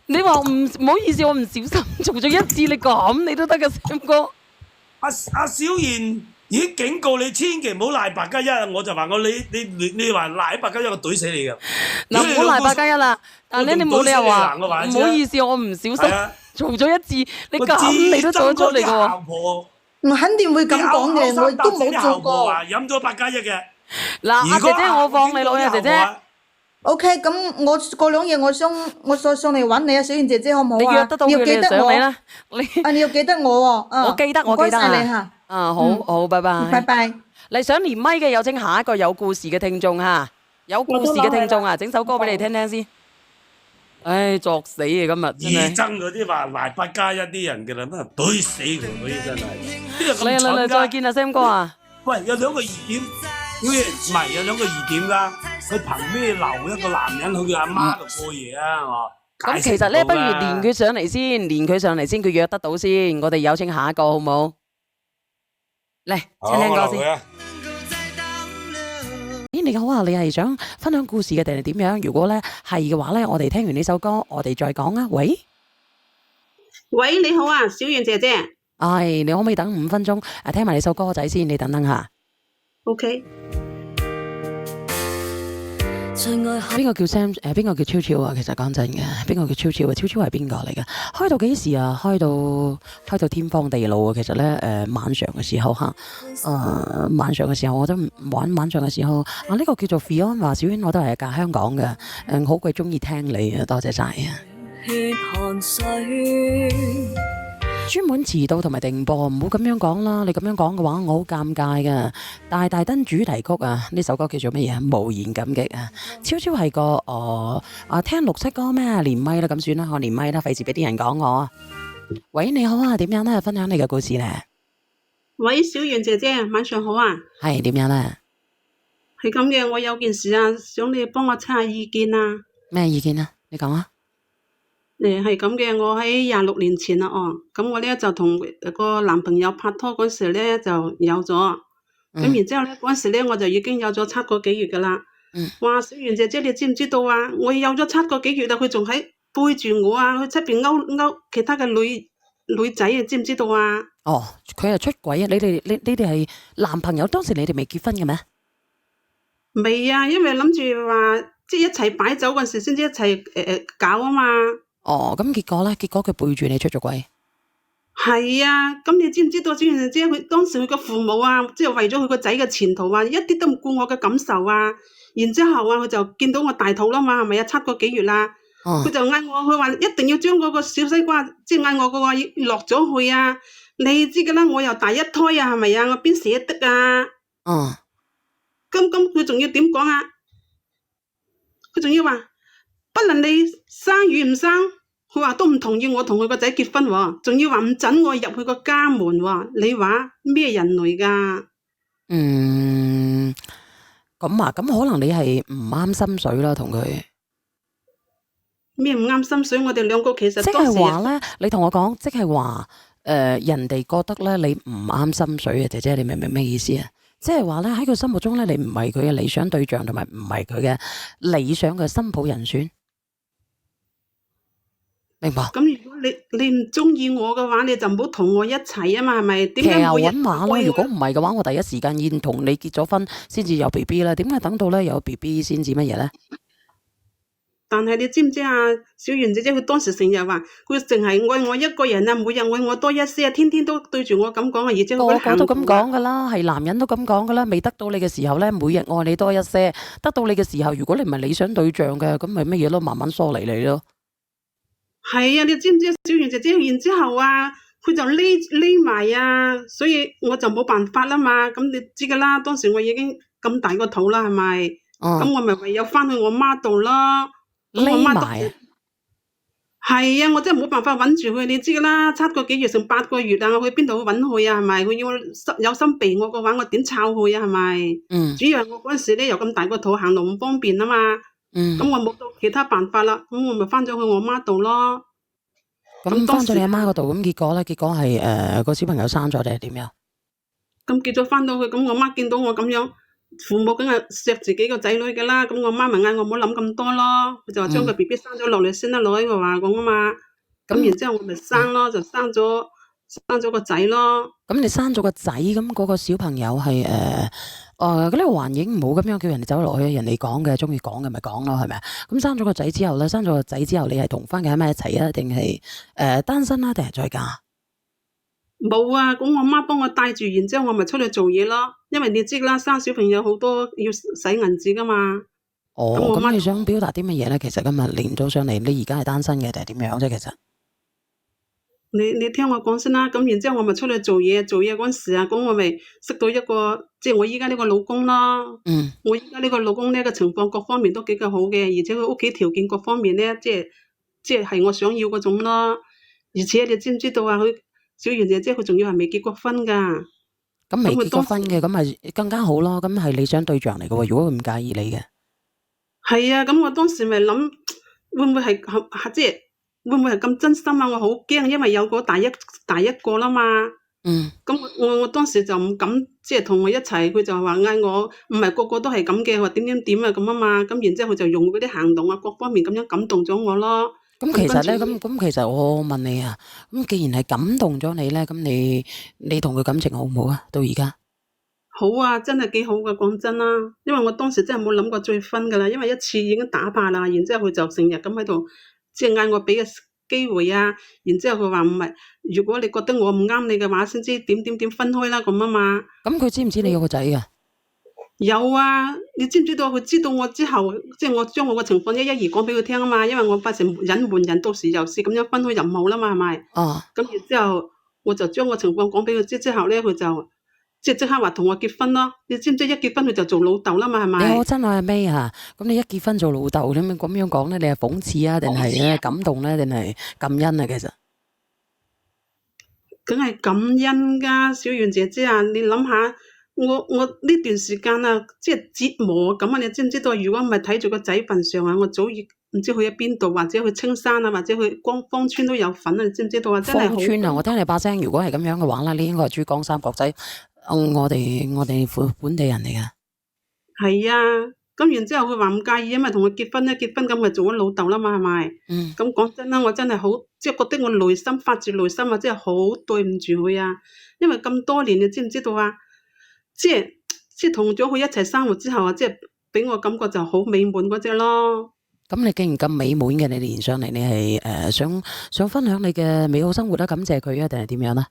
你話唔好意思，我唔小心做咗一次，你咁你都得㗎 Sam 哥。阿小賢已經警告你，千祈唔好賴白加一啊！我就話你話賴白加一，我懟死你㗎。嗱，唔好賴白加一啦，但係你冇理由話唔好意思，我唔小心。做咗一次，你咁你都做得出嚟嘅喎。我肯定會咁講嘅，我都冇做過。飲咗8加1嘅。嗱，阿姐姐，我放你落去啊，姐姐。OK，咁我過2日我再上嚟揾你啊，小燕姐姐好唔好啊？你約得到佢你上嚟啦。你要記得我喎。我記得，我記得啊。你嚇。好，拜拜。拜拜。嚟想連麥嘅有請下一個有故事嘅聽眾嚇。有故事嘅聽眾啊，整首歌俾你聽聽先。唉，作死啊！今日真係。義憎嗰啲話壞不加一啲人嘅啦，乜懟死佢嗰啲真係。嚟，再見啊 Sam 哥啊！喂，有兩個疑點，唔係有兩個疑點㗎。佢憑咩留一個男人去佢阿媽度過夜啊？係嘛？咁其實咧，不如連佢上嚟先，佢約得到先。我哋有請下一個好唔好？嚟，聽聽歌先。咦，你好啊，你係想分享故事嘅定係點樣？如果咧係嘅話咧，我哋聽完呢首歌，我哋再講啊。喂，你好啊，小圓姐姐。你可唔可以等5分鐘？聽埋你首歌仔先，你等等下。OK。邊個叫 Sam？邊個叫超超啊？其實講真嘅，邊個叫超超啊？超超係邊個嚟嘅？開到幾時啊？開到天荒地老啊！其實咧，晚上嘅時候晚上嘅時候我都晚上嘅時候呢個叫做 Fiona 話小娟，我都係嫁香港嘅，好鬼中意聽你啊！多謝晒啊！專門遲到同埋定播，唔好咁樣講啦！你咁樣講嘅話，我好尷尬噶。大燈主題曲啊，呢首歌叫做乜嘢？無言感激啊！超超係個聽綠色歌咩？連咪啦，咁算啦，我連咪啦，費事俾啲人講我。喂，你好啊，點樣咧？分享你嘅故事咧？喂，小圓姐姐，晚上好啊。係點樣咧？係咁嘅，我有件事啊，想你幫我出下意見啊。咩意見啊？你講啊。係咁嘅，我喺26年前啦，咁我咧就同個男朋友拍拖嗰時咧就有咗，咁然之後咧嗰時咧我就已經有咗7個幾月噶啦。哇，小圓姐姐你知唔知道啊？我有咗7個幾月啦，佢仲喺背住我啊，去出邊勾其他嘅女仔啊，知唔知道啊？佢係出軌啊！你哋係男朋友，當時你哋未結婚嘅咩？未啊，因為諗住話即係一齊擺酒嗰時先至一齊搞啊嘛。咁結果咧？結果佢背住你出咗軌。係啊，咁你知唔知道小圓姐佢當時佢個父母啊，即係為咗佢個仔嘅前途啊，一啲都唔顧我嘅感受啊。然之後啊，佢就見到我大肚啦嘛，係咪啊？7個幾月啦，佢就嗌我，佢話一定要將嗰個小西瓜，即係嗌我個話落咗去啊。你知噶啦，我又第一胎啊，係咪啊？我邊捨得啊？咁佢仲要點講啊？佢仲要話不論你生與唔生，佢話都唔同意我同佢個仔結婚喎，仲要話唔准我入去個家門喎。你話咩人嚟噶？咁啊，咁可能你係唔啱心水啦，同佢咩唔啱心水？我哋兩個其實即係話咧，你同我講，即係話人哋覺得咧你唔啱心水啊，姐姐，你明唔明咩意思啊？即係話咧喺佢心目中咧，你唔係佢嘅理想對象，同埋唔係佢嘅理想嘅新抱人選，明白？咁如果你唔中意我嘅話，你就唔好同我一齊啊嘛，係咪？點解騎牛揾馬咯？如果唔係嘅話，我第一時間要同你結咗婚先至有 BB 啦。點解等到咧有 BB 先至乜嘢咧？但係你知唔知啊？小圓姐姐佢當時成日話佢淨係愛我一個人啊，每日愛我多一些啊，天天都對住我咁講啊，而且個個都咁講噶啦，係男人都咁講噶啦。未得到你嘅時候咧，每日愛你多一些；得到你嘅時候，如果你唔係理想對象嘅，咁咪乜嘢咯，慢慢疏離你咯。係啊，你知唔知小圓姐姐？然之後啊，佢就匿埋啊，所以我就冇辦法啦嘛。咁你知噶啦，當時我已經咁大個肚啦，係咪？咁我咪唯有翻去我媽度咯。匿埋啊！係啊，我真係冇辦法揾住佢，你知噶啦，7個幾月成8個月啊，我去邊度去揾佢啊？係咪？佢要有心避我嘅話，我點湊佢啊？係咪？主要係我嗰陣時咧，又咁大個肚，行路唔方便啊嘛。咁我冇到其他辦法啦，咁我咪翻咗去我媽度咯。咁翻咗你阿媽嗰度，咁結果咧？結果係個小朋友生咗定係點樣？咁結咗翻到去，咁我媽見到我咁樣。父母梗係錫自己個仔女嘅啦，咁我媽咪嗌我唔好諗咁多咯，佢就話將個 B B 生咗落嚟先得，女佢話咁啊嘛，咁然之後我咪生咯，就生咗個仔咯。咁你生咗個仔，咁嗰個小朋友係嗰啲環境唔好咁樣叫人哋走落去，人哋講嘅，中意講嘅咪講咯，係咪啊？咁生咗個仔之後咧，你係同翻佢喺埋一齊啊，定係單身啊，定係再嫁？冇啊，咁我媽幫我帶住，然之後我咪出去做嘢咯。因為你知啦，生小朋友好多要使銀紙噶嘛。咁你想表達啲乜嘢咧？其實今日連咗上嚟，你而家係單身嘅定係點樣啫？其實你聽我講先啦，咁然之後我咪出去做嘢嗰陣時啊，咁我咪識到一個即係我依家呢個老公啦。嗯，我依家呢個老公呢個情況各方面都比較好嘅，而且佢屋企條件各方面呢，即係我想要嗰種咯。而且你知唔知道啊？佢小圓姐姐佢仲要係未結過婚㗎。咁未結過婚嘅，咁咪更加好咯。咁係理想對象嚟嘅喎，如果佢唔介意你嘅。係啊，咁我當時咪諗會唔會係即係會唔會係咁真心啊？我好驚，因為有個大一個啦嘛。嗯。咁我當時就唔敢即係同佢一齊，佢就話嗌我唔係個個都係咁嘅，話點啊咁啊嘛。咁然之後佢就用嗰啲行動啊各方面咁樣感動咗我咯。咁其實咧，咁其實我問你啊，咁既然係感動咗你咧，咁你同佢感情好唔好啊？到而家？好啊，真係幾好噶，講真啦，因為我當時真係冇諗過再婚噶啦，因為一次已經打敗啦，然之後佢就成日咁喺度，即係嗌我俾個機會啊，然之後佢話唔係，如果你覺得我唔啱你嘅話，先知點分開啦咁啊嘛。咁佢知唔知你有個仔噶？有啊，你知唔知道佢知道我之後，即係我將我個情況一而講俾佢聽啊嘛，因為我怕成隱瞞人，到時又是咁樣分開又唔好啦嘛，係咪？哦。咁然之後我就將個情況講俾佢知之後咧，佢就即刻話同我結婚咯。你知唔知一結婚佢就做老豆啦嘛，係咪？你好真愛係咩啊？咁你一結婚做老豆咁樣講咧，你係諷刺啊，定係咧感動咧，定係感恩啊？其實梗係感恩噶，小圓姐姐啊，你諗下。我呢段時間啊，即係折磨咁啊！你知唔知道？如果唔係睇住個仔份上啊，我早已唔知去咗邊度，或者去青山啊，或者去芳村都有份啊！你知唔知道啊？真係好。芳村啊！我聽你把聲，如果係咁樣嘅話啦，你應該係珠江三角仔，我哋本地人嚟㗎。係啊，咁然之後佢話唔介意，因為同佢結婚咁咪做咗老豆啦嘛，係咪？嗯。咁講真啦，我真係好，即係覺得我內心發自內心啊，真係好對唔住佢啊！因為咁多年，你知唔知道啊？即係同咗佢一齊生活之後啊，即係俾我感覺就好美滿嗰隻咯。咁你既然咁美滿嘅，你連上嚟，你係想分享你嘅美好生活啦，感謝佢啊，定係點樣啊？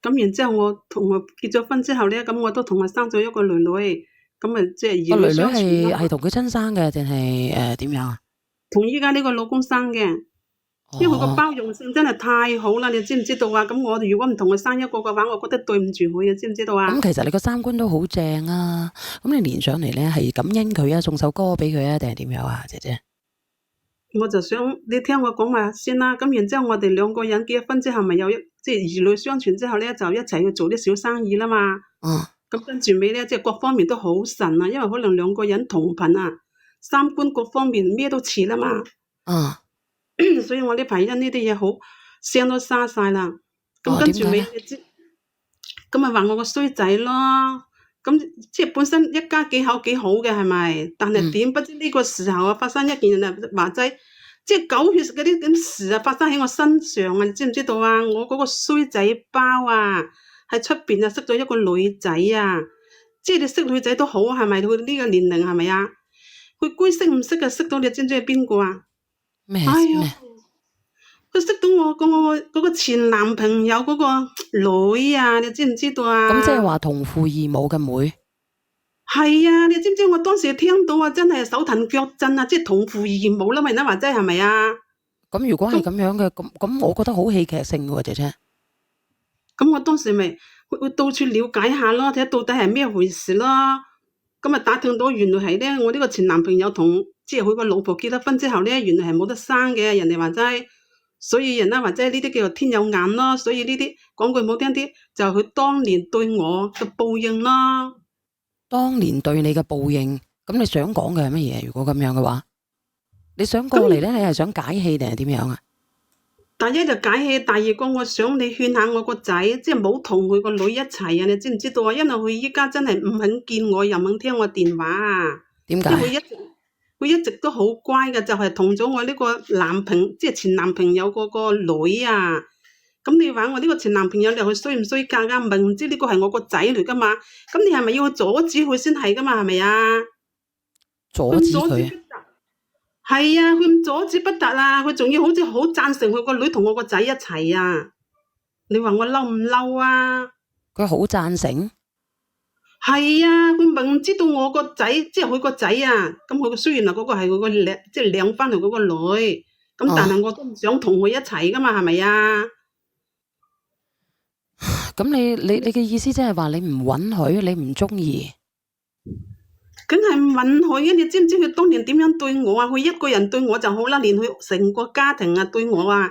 咁然之後我同佢結咗婚之後咧，咁我都同佢生咗一個女女，咁啊即係兒女相傳啦。係同佢親生嘅定係點樣啊？同依家呢個老公生嘅。因為佢個包容性真係太好啦，你知唔知道啊？咁我如果唔同佢生一個嘅話，我覺得對唔住佢啊，知唔知道啊？咁其實你個三觀都好正啊！咁你連上嚟咧係感恩佢啊，送首歌俾佢啊，定係點樣啊，姐姐？我就想你聽我講話先啦。咁然之後我哋兩個人結咗婚之後，咪有即係兒女相傳之後咧，就一齊去做啲小生意啦嘛。咁跟住尾咧，即係各方面都好神啊，因為可能兩個人同頻啊，三觀各方面咩都似啦嘛。所以我呢排因呢啲嘢好聲都沙晒啦，咁跟住尾咁咪話我個衰仔咯，咁即係本身一家幾口幾好嘅係咪？但係點不知呢個時候啊發生一件話齋，即係狗血嗰啲咁事啊發生喺我身上啊，你知唔知道啊？我嗰個衰仔包啊喺出邊啊識咗一個女仔啊，即係你識女仔都好係咪？佢呢個年齡係咪啊？佢居識唔識啊？識到你知唔知係邊個啊？咩？佢識到我嗰個前男朋友嗰個女啊，你知唔知道啊？咁即係話同父異母嘅妹。係啊，你知唔知我當時聽到啊，真係手騰腳震啊，即係同父異母啦，咪嗱話齋係咪啊？咁如果係咁樣嘅，咁我覺得好戲劇性嘅喎，姐姐。咁我當時咪會到處了解下咯，睇下到底係咩回事咯。咁啊打聽到原來係咧，我呢個前男朋友同即係佢個老婆結咗婚之後咧，原來係冇得生嘅，人哋話齋，所以人哋話齋呢啲叫做天有眼咯。所以呢啲講句唔好聽啲，就係佢當年對我嘅報應咯。當年對你嘅報應，咁你想講嘅係乜嘢？如果咁樣嘅話，你想過嚟咧，你係想解氣定係點樣啊？第一就解氣，第二個我想你勸下我個仔，即係冇同佢個女一齊啊！你知唔知道啊？因為佢依家真係唔肯見我，又唔肯聽我電話啊。點解？佢一直都好乖嘅，就係同咗我呢個即係前男朋友嗰個女啊。咁你話我呢個前男朋友你佢衰唔衰格啊？明知呢個係我個仔嚟噶嘛？咁你係咪要去阻止佢先係噶嘛？係咪啊？阻止佢？係啊，佢唔阻止不得啊！佢仲要好似好贊成佢個女同我個仔一齊啊！你話我嬲唔嬲啊？佢好贊成？係啊，佢明知道我個仔，即係佢個仔啊！咁佢雖然啊嗰個係佢個即係領翻嚟嗰個女，咁但係我都唔想同佢一齊噶嘛，係咪啊？咁你嘅意思即係話你唔允許，你唔中意？梗係唔允許啊！你知唔知佢當年點樣對我啊？佢一個人對我就好啦，連佢成個家庭啊對我啊，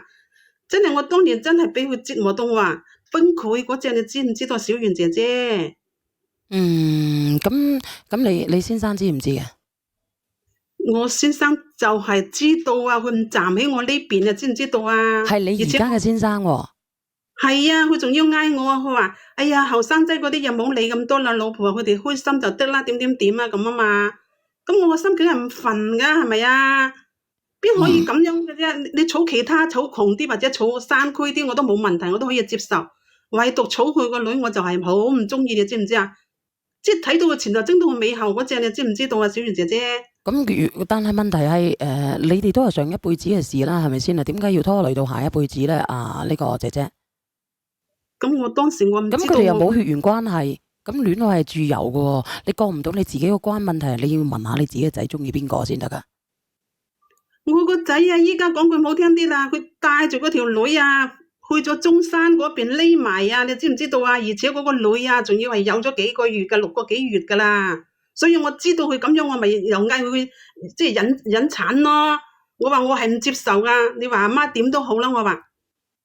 真係我當年真係俾佢折磨到話崩潰嗰隻，你知唔知道小圓姐姐？咁你先生知唔知啊？我先生就係知道啊，佢唔站喺我呢邊啊，知唔知道啊？係你而家嘅先生喎。係啊，佢仲要嗌我啊，佢話：哎呀，後生仔嗰啲又冇理咁多啦，老婆佢哋開心就得啦，點啊咁啊嘛。咁我個心梗係唔憤噶，係咪啊？邊可以咁樣嘅啫？你儲其他儲窮啲或者儲山區啲我都冇問題，我都可以接受。唯獨儲佢個女我就係好唔中意，你知唔知啊？即係睇到個前頭爭到個尾後嗰隻，你知唔知道啊，小圓姐姐？但係問題係你哋都係上一輩子嘅事啦，係咪先啊？點解要拖累到下一輩子咧？呢個姐姐。咁我當時我唔知道。咁佢哋又冇血緣關係，咁戀愛係自由嘅喎，你過唔到你自己個關，問題你要問下你自己嘅仔中意邊個先得噶。我個仔啊，依家講句唔好聽啲啦，佢帶住嗰條女啊，去咗中山嗰邊匿埋啊，你知唔知道啊？而且嗰個女啊，仲要係有咗幾個月噶，6個幾月噶啦，所以我知道佢咁樣，我咪又嗌佢即係引產咯。我話我係唔接受噶，你話阿媽點都好啦，我話。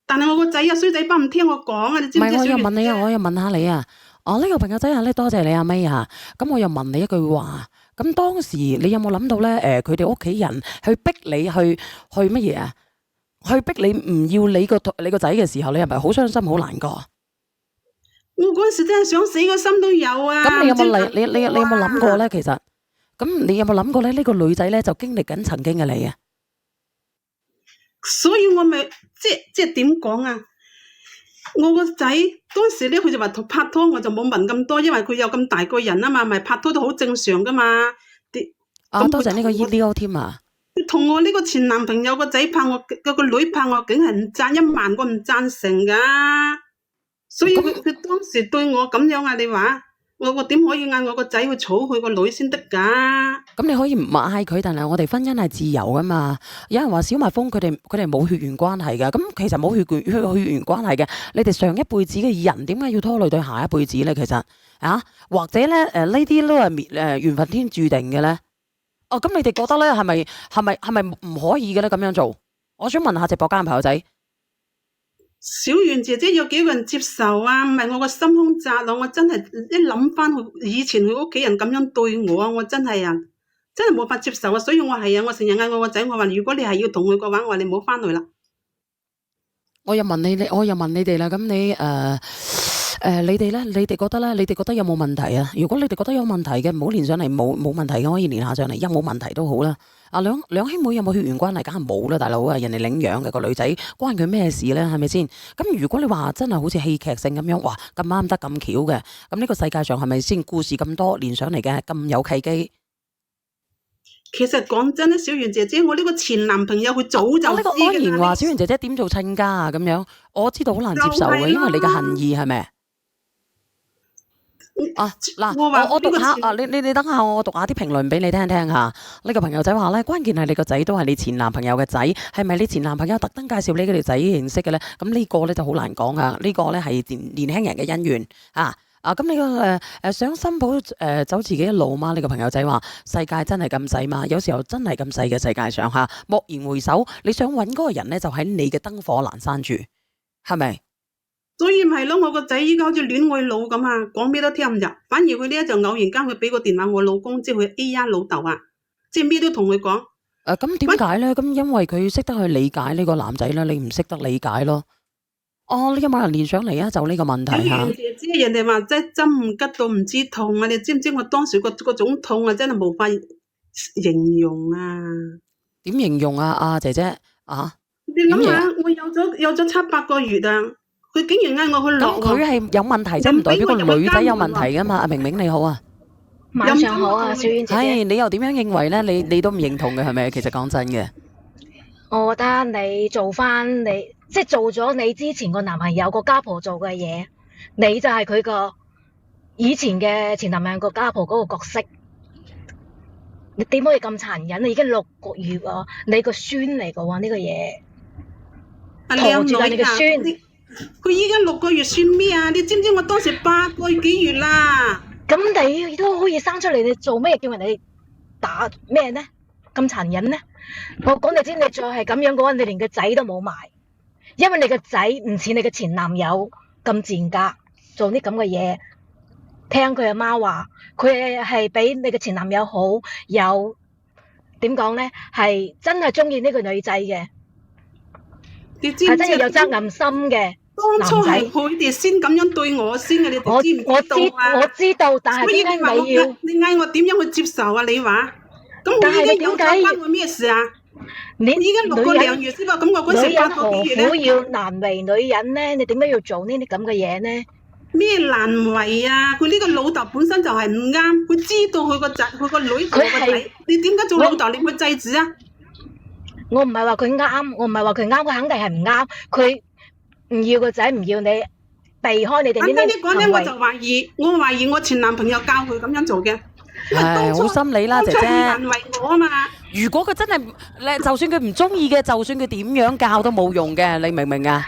但係我個仔啊，衰仔不唔聽我講啊！你知唔知？唔係，我又問你啊，我又問下你啊。呢個朋友仔啊咧，多謝你阿 May 啊。咁我又問你一句話，咁當時你有冇諗到咧？佢哋屋企人去逼你去乜嘢啊？去逼你唔要你個仔嘅時候，你係咪好傷心好難過？我嗰陣時真係想死個心都有啊！咁你有冇你有冇諗過咧？其實，咁你有冇諗過咧？呢個女仔咧就經歷緊曾經嘅你啊！所以我咪即係點講啊？我個仔當時咧，佢就話拍拖，我就冇問咁多，因為佢有咁大個人啊嘛，咪拍拖都好正常噶嘛。多謝呢個 Leo 添啊！佢同我呢個前男朋友個仔拍我，個女拍我，梗係唔讚1萬個唔贊成噶。所以佢當時對我咁樣啊，你話？我點可以嗌我個仔去娶佢個女先得噶？咁你可以唔嗌佢，但係我哋婚姻係自由噶嘛。有人話小蜜蜂佢哋冇血緣關係噶，咁其實冇血緣關係嘅，你哋上一輩子嘅人點解要拖累對下一輩子咧？其實或者咧呢啲都係緣分天注定嘅咧。咁你哋覺得咧係咪唔可以嘅咧？咁樣做，我想問下直播間朋友仔。小圓姐姐有幾個人接受啊？唔係我個心胸窄咯，我真係一諗翻以前佢屋企人咁樣對我，我真係冇法接受啊！所以我成日嗌我個仔，我話如果你係要同佢嘅話，我話你唔好翻去啦。我又問你哋啦，咁你你哋咧，你哋覺得咧，你哋覺得有冇問題啊？如果你哋覺得有問題嘅，唔好連上嚟，冇問題嘅可以連下上嚟，有冇問題都好啦。兩兄妹有冇血緣關係？梗係冇啦，大佬啊，人哋領養嘅個女仔，關佢咩事咧？係咪先？咁如果你話真係好似戲劇性咁樣，哇咁啱得咁巧嘅，咁呢個世界上係咪先故事咁多連上嚟嘅咁有契機？其實講真咧，小圓姐姐，我呢個前男朋友佢早就知㗎啦。呢個安然話小圓姐姐點做親家啊？咁樣我知道好難接受嘅，因為你嘅恨意係咪？我讀下你等下，我讀下啲評論俾你聽聽下。呢個朋友仔話咧，關鍵係你個仔都係你前男朋友嘅仔，係咪你前男朋友特登介紹你嗰條仔認識嘅咧？咁呢個咧就好難講啊。呢個咧係年輕人嘅姻緣啊。咁你個想新抱走自己一路嘛？呢個朋友仔話世界真係咁細嘛？有時候真係咁細嘅世界上嚇，蓦然回首，你想揾嗰個人咧，就喺你嘅燈火闌珊處，係咪？所以咪係咯，我個仔依家好似戀愛腦咁啊，講咩都聽唔入。反而佢呢就偶然間佢俾個電話我老公，即係佢 A 老豆啊，即係咩都同佢講。咁點解咧？咁因為佢識得去理解呢個男仔啦，你唔識得理解咯。你有冇人連上嚟啊？就呢個問題嚇。人哋話真係針唔吉到唔知痛啊！你知唔知我當時嗰種痛啊，真係無法形容啊！點形容啊？姐姐啊？你諗下，我有咗7-8個月啊！佢竟然嗌我去落。咁佢係有問題，真唔代表個女仔有問題噶嘛？阿明明你好啊，晚上好啊，小婉姐姐。你又點樣認為咧？你都唔認同嘅係咪？其實講真嘅，我覺得你做翻你即係做咗你之前個男朋友個家婆做嘅嘢，你就係佢個以前嘅前男朋友個家婆嗰個角色。你點可以咁殘忍？你已經6個月啊，你個孫嚟嘅喎呢個嘢，陀住你個孫。佢依家6個月算咩啊？你知唔知我當時8個幾月啦？咁你都可以生出嚟，你做咩叫人哋打咩呢？咁殘忍呢？我講你知，你再係咁樣嘅話，你連個仔都冇埋，因為你個仔唔似你嘅前男友咁賤格，做啲咁嘅嘢。聽佢阿媽話，佢係比你嘅前男友好，有點講呢？係真係中意呢個女仔嘅，你知唔知係真係有責任心嘅當初男仔。係佢哋先咁樣對我先嘅，你哋知唔我知道啊？我知道，但係所以點你話我解你要？你嗌我點樣去接受啊？你話咁但係我依家有咗你點解關我咩事啊？你我依家6個女人2月先噃，咁我嗰時女人8何個幾月苦咧？要難為女人呢？你點解要做呢啲咁嘅嘢呢？咩難為啊？佢呢個老豆本身就係唔啱，佢知道佢個仔佢個女同佢個仔係，你點解做老豆你去制止啊？我唔係話佢啱，我唔係話佢啱，佢肯定係唔啱。佢唔要個仔，唔要你，避開你哋簡單呢啲講咧，我啲行為。就懷疑我前男朋友教佢咁樣做嘅，因為當初好心理啦，當初佢姐姐。難為我啊嘛。如果佢真係咧，就算佢唔中意嘅，就算佢點樣教都冇用嘅，你明唔明啊？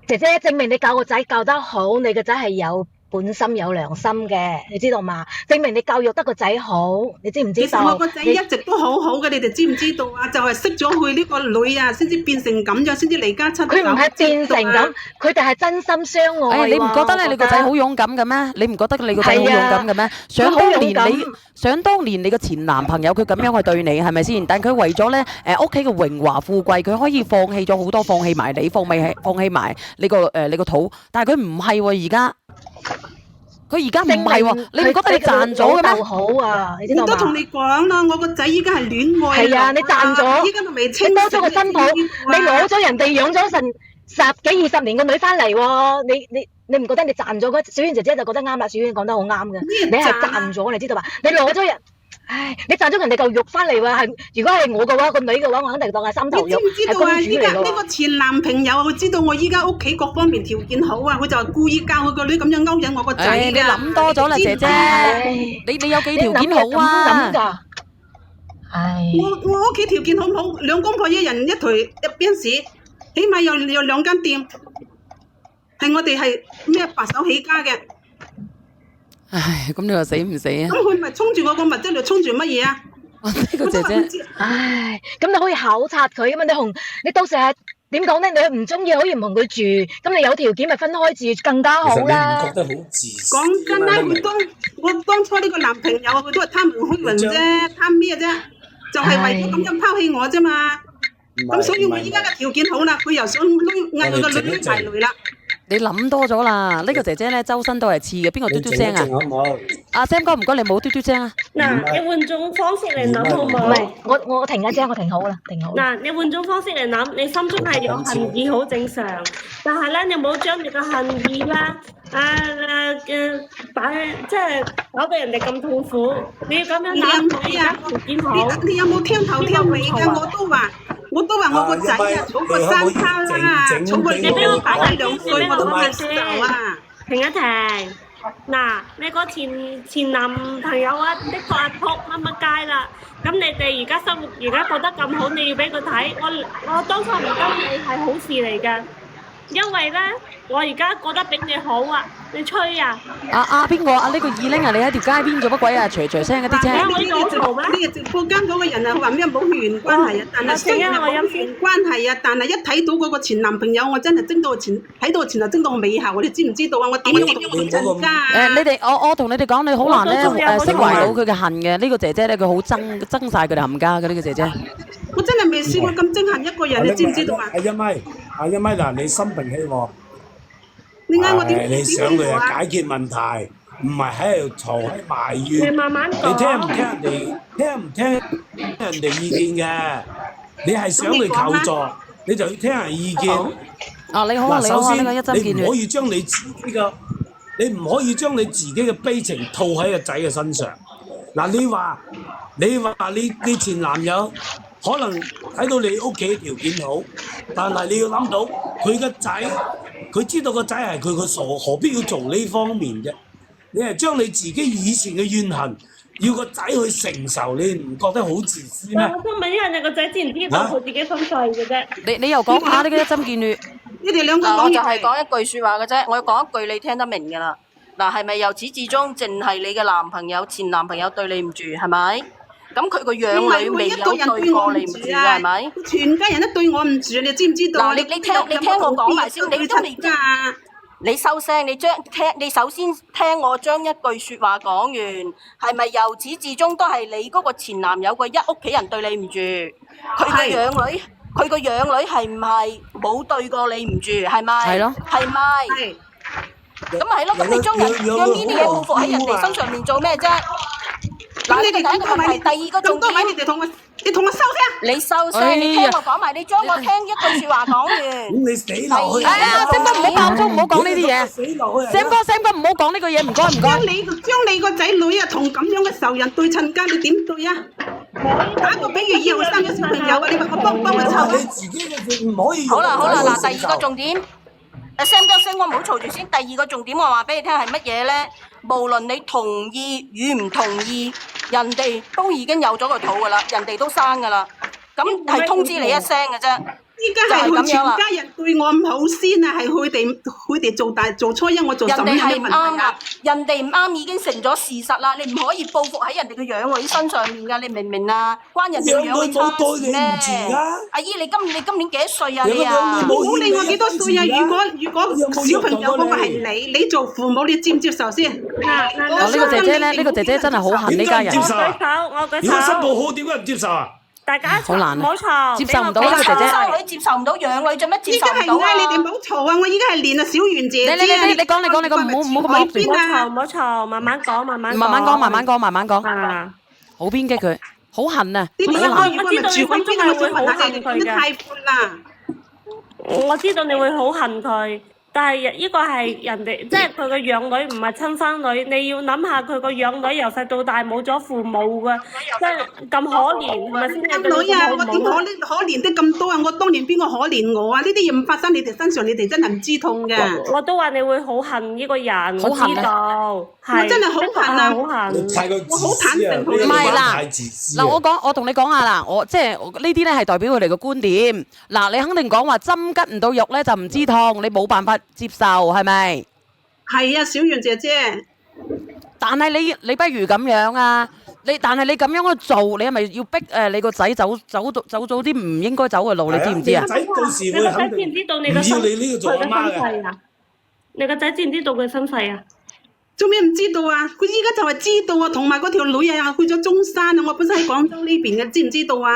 姐姐證明你教個仔教得好，你個仔係有本心有良心嘅，你知道嘛？證明你教育得個仔好，你知唔知其實我道？個仔一直都好好嘅，你哋知唔知道啊？就係識咗佢呢個女啊，先至變成咁樣，先至離家出走。佢唔係變成知道啊咁，佢哋係真心相愛喎。你唔覺得咧？我你個仔好勇敢嘅咩？你唔覺得你個仔好勇敢嘅咩？想佢好勇敢想當年你個前男朋友佢咁樣去對你係咪先？但佢為咗咧屋企嘅榮華富貴，佢可以放棄咗好多，放棄埋你，放棄埋你個肚。但係佢唔係喎，而家佢而家唔係喎，你唔覺得你賺咗嘅咩？好啊，你知道嘛？我都同你講啦，我個仔依家係戀愛。係啊，你賺咗，依家都未清你多咗醒個新抱，你攞咗人哋養咗成10幾20年個女翻嚟喎，你唔覺得你賺咗？小燕姐姐就覺得啱啦，小燕講得好啱嘅，你係賺咗，你知道嘛？你攞咗人。唉，你賺咗人哋嚿肉翻嚟喎，係如果係我嘅話，個女嘅話，我肯定當係三頭肉，你知唔知係公道啊？依家主嚟嘅喎。呢個前男朋友，佢知道我依家屋企各方面條件好啊，佢就係故意教佢個女咁樣勾引我個仔㗎。你諗多咗啦，姐姐。你有幾條件好啊？唉，我屋企條件好唔好？兩公婆一人一台一邊市，起碼有2間店，係我哋係咩白手起家嘅。唉，咁你話死唔死啊？咁佢咪衝住我個物質嚟衝住乜嘢啊？呢個姐姐，唉，咁你可以考察佢噶嘛？你到時係點講咧？你唔中意可以唔同佢住，咁你有條件咪分開住更加好啦。其實你唔覺得好自私？講真啦，我當初呢個男朋友，佢都係貪名虛榮啫，貪咩啫？就係為咗咁樣拋棄我啫嘛。咁所以我依家嘅條件好啦，佢又想嗌佢個女女埋雷啦。你諗多咗啦！呢個姐姐咧，周身都係刺嘅，邊個嘟嘟聲啊？好唔好？阿 Sam 哥唔該，你冇嘟嘟聲啊！嗱，你換種方式嚟諗好唔好？唔係，我停一聲，我停好啦，停好啦。嗱，你換種方式嚟諗，你心中係有恨意好正常，但係咧，你冇將你嘅恨意啦，擺即係搞到人哋咁痛苦，你要咁樣諗，你而家條件好。你有冇聽頭聽尾㗎？我都話我個仔啊，儲個山卡啦，儲個你俾我大講2歲我都未受啊！停一停，嗱，你個前男朋友啊，的確係撲乜街啦。咁你哋而家生活而家過得咁好，你要俾佢睇，我當初唔跟你係好事嚟㗎，因為咧我而家過得比你好啊，你吹啊！邊個啊？呢個二拎啊！你喺條街邊做乜鬼啊？隨聲嗰啲啫。呢個直播間嗰個人啊，話咩冇血緣關係啊？但係雖然係冇血緣關係啊，但係一睇到嗰個前男朋友，我真係憎到睇到前就憎到尾後，你知唔知道啊？我點樣同佢親家啊？你哋我同你哋講，你好難咧釋懷到佢嘅恨嘅。呢個姐姐咧，佢好憎晒佢哋冚家嘅呢個姐姐。我真係未試過咁憎恨一個人，你知唔知道啊？阿一咪嗱，你心平氣和。你嗌我點？你想佢係解決問題，唔係喺度嘈喺埋怨。你慢慢講。你聽唔聽人哋意見嘅？你係想佢求助，你就要聽人意見。你好啊，首先呢個一針見血。你唔可以將你自己嘅悲情套喺個仔嘅身上。嗱，你話你前男友可能睇到你屋企條件好，但係你要諗到佢個仔，佢知道個仔係佢傻，何必要做呢方面啫？你係將你自己以前嘅怨恨，要個仔去承受，你唔覺得好自私咩？我想問一下，你個仔知唔知道佢自己分費嘅啫？你又講下呢個一針見血。你哋兩個嗱，我就係講嘢。講一句説話嘅啫，我要講一句你聽得明㗎啦。嗱，係咪由始至終淨係你嘅男朋友、前男朋友對你唔住，係咪？咁佢個養女未有對過你唔住嘅，係咪？全家人都對我唔住，你知唔知道啊？嗱，你聽我講埋先，你都未㗎。你收聲，你首先聽我將一句説話講完，係咪由始至終都係你嗰個前男友個屋企人對你唔住？佢個養女係唔係冇對過你唔住？係咪？係咯。係咪？係。咁咪係咯，咁你將呢啲嘢報復喺人哋身上面做咩啫？嗱，呢個第一個問題，第二個重點，你同我收聲。你收聲，你聽我講埋，你將我聽一句説話講完。咁你死落去。Sam 哥唔好爆粗，唔好講呢啲嘢。死落去。 Sam 哥唔好講呢個嘢，唔該唔該。將你個仔女啊，同咁樣嘅仇人對親家，你點對啊？打個比喻，以後生咗小朋友啊，你話我幫佢湊啊？你自己嘅事唔可以。好啦，嗱，第二個重點。Sam 哥唔好嘈住先。第二個重點我話俾你聽係乜嘢咧？無論你同意與唔同意，人哋都已經有咗個肚噶啦，人哋都生噶啦，咁係通知你一聲嘅啫。依家係佢全家人對我唔好先啊，係佢哋做初一，我做十五人哋係嘅問唔啱題啊。人哋唔啱已經成咗事實啦，你唔可以報復喺人哋嘅養女身上面㗎，你明唔明啊？關人哋養女差事咩？阿姨，你今年幾多歲啊？你啊？唔好理我幾多歲啊！如果小朋友嗰個係你做父母，你接唔接受先？呢個姐姐咧，呢個姐姐真係好恨呢家人。點解唔接受啊？我舉手。如果新抱好，點解唔接受啊？大家好難啊唔好嘈，接受唔到你呢個姐姐。生女接受唔到，養女做咩接依家係受唔到啊？嗌你哋唔好嘈啊！我依家係練啊，小圓姐姐啊！你講，唔好咁惡邊啊！唔好嘈，慢慢講，慢慢講。啊！好偏激佢，好恨啊！呢啲一個月咪住喺邊啊？我想問下你哋，你太闊啦！我知道你會好恨佢，但係呢個係人哋，即係佢個養女唔係親生女，你要諗下佢個養女由細到大冇咗父母㗎，即係咁可憐，係咪先？女啊，我點可憐得咁多啊？我當年邊個可憐我啊？呢啲嘢唔發生你哋身上，你哋真係唔知痛嘅。我都話你會好恨呢個人，我知道，我真係好恨啊！好恨。我好坦誠同你唔係啦，嗱，我同你講下啦，我即係呢啲咧係代表佢哋嘅觀點。嗱，你肯定講話針拮唔到肉咧就唔知痛，你冇辦法接受係咪？係啊，小圓姐姐。但係你不如咁樣啊！但係你咁樣去做，你係咪要逼你個仔走咗啲唔應該走嘅路？你知唔知啊？仔到時會肯定唔要你呢個做阿媽嘅。你個仔知唔知道佢身世啊？做咩唔知道啊？佢依家就係知道啊，同埋嗰條女啊去咗中山啊！我本身喺廣州呢邊嘅，知唔知道啊？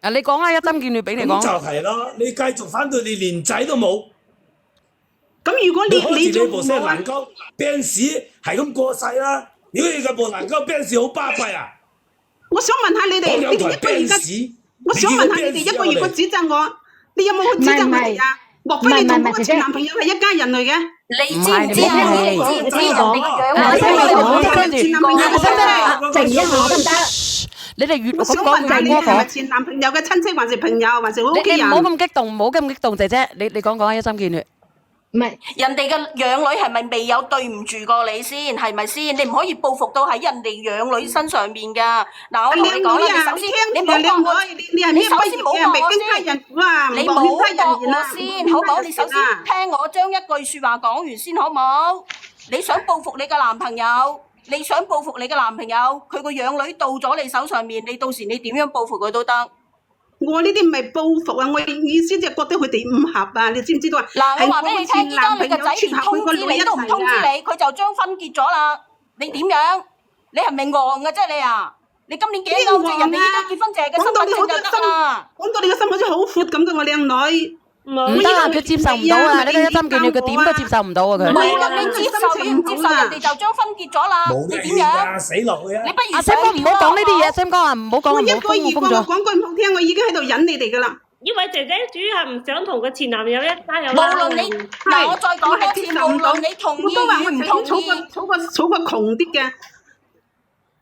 啊，你講啦，一針見血俾你講。咁就係咯，你繼續反對，你連仔都冇。咁如果你做部車欄杆 Benz 係咁過世啦，如果你嘅部欄杆 Benz 好巴閉啊！我想問下你哋，你哋一個月嘅，我想問下你哋一個月嘅指責我，你有冇去指責我哋啊？莫非你同嗰個前男朋友係一家人嚟嘅？你知唔知啊？你知唔知人哋個養女？前男朋友靜一下得唔得？你哋越咁想講問下你哋係越過火咪。前男朋友嘅親戚，還是朋友，還是屋企人？你唔好咁激動，唔好咁激動，姐姐，你講講一針見血。唔係人哋嘅養女係咪未有對唔住過你先？係咪先？你唔可以報復到喺人哋養女身上面㗎。嗱，我同你講啦，你首先你唔好講我，你首先唔好講我先，你唔好駁我先，好唔好？你首先聽我將一句説話講完先，好唔好？你想報復你嘅男朋友，佢個養女到咗你手上面，你到時你點樣報復佢都得。我呢啲唔係報復啊！我意思即係覺得佢哋唔合啊！你知唔知道啊？嗱，我話俾你聽，依家你個仔連通知你都唔通知你，佢就將婚結咗啦。你點樣？你係咪戇嘅啫你啊？你今年幾多歲？人哋依家結婚淨係個身份證就得啦。講到你個心好似好闊咁嘅我靚女。唔得啊！佢接受唔到啊！你個一針見血，佢點都接受唔到啊！佢。唔係㗎，你接受與唔接受，人哋就將婚結咗啦。你點樣？死落去啊！你不如阿 Sam 哥唔好講呢啲嘢，Sam 哥啊，唔好講，我一唔好個二個，我講句唔好聽，我已經喺度忍你哋㗎啦。呢位姐姐主要係唔想同個前男友一家有。無論你嗱，我再講多次，無論你同意與唔同意，儲個窮啲嘅，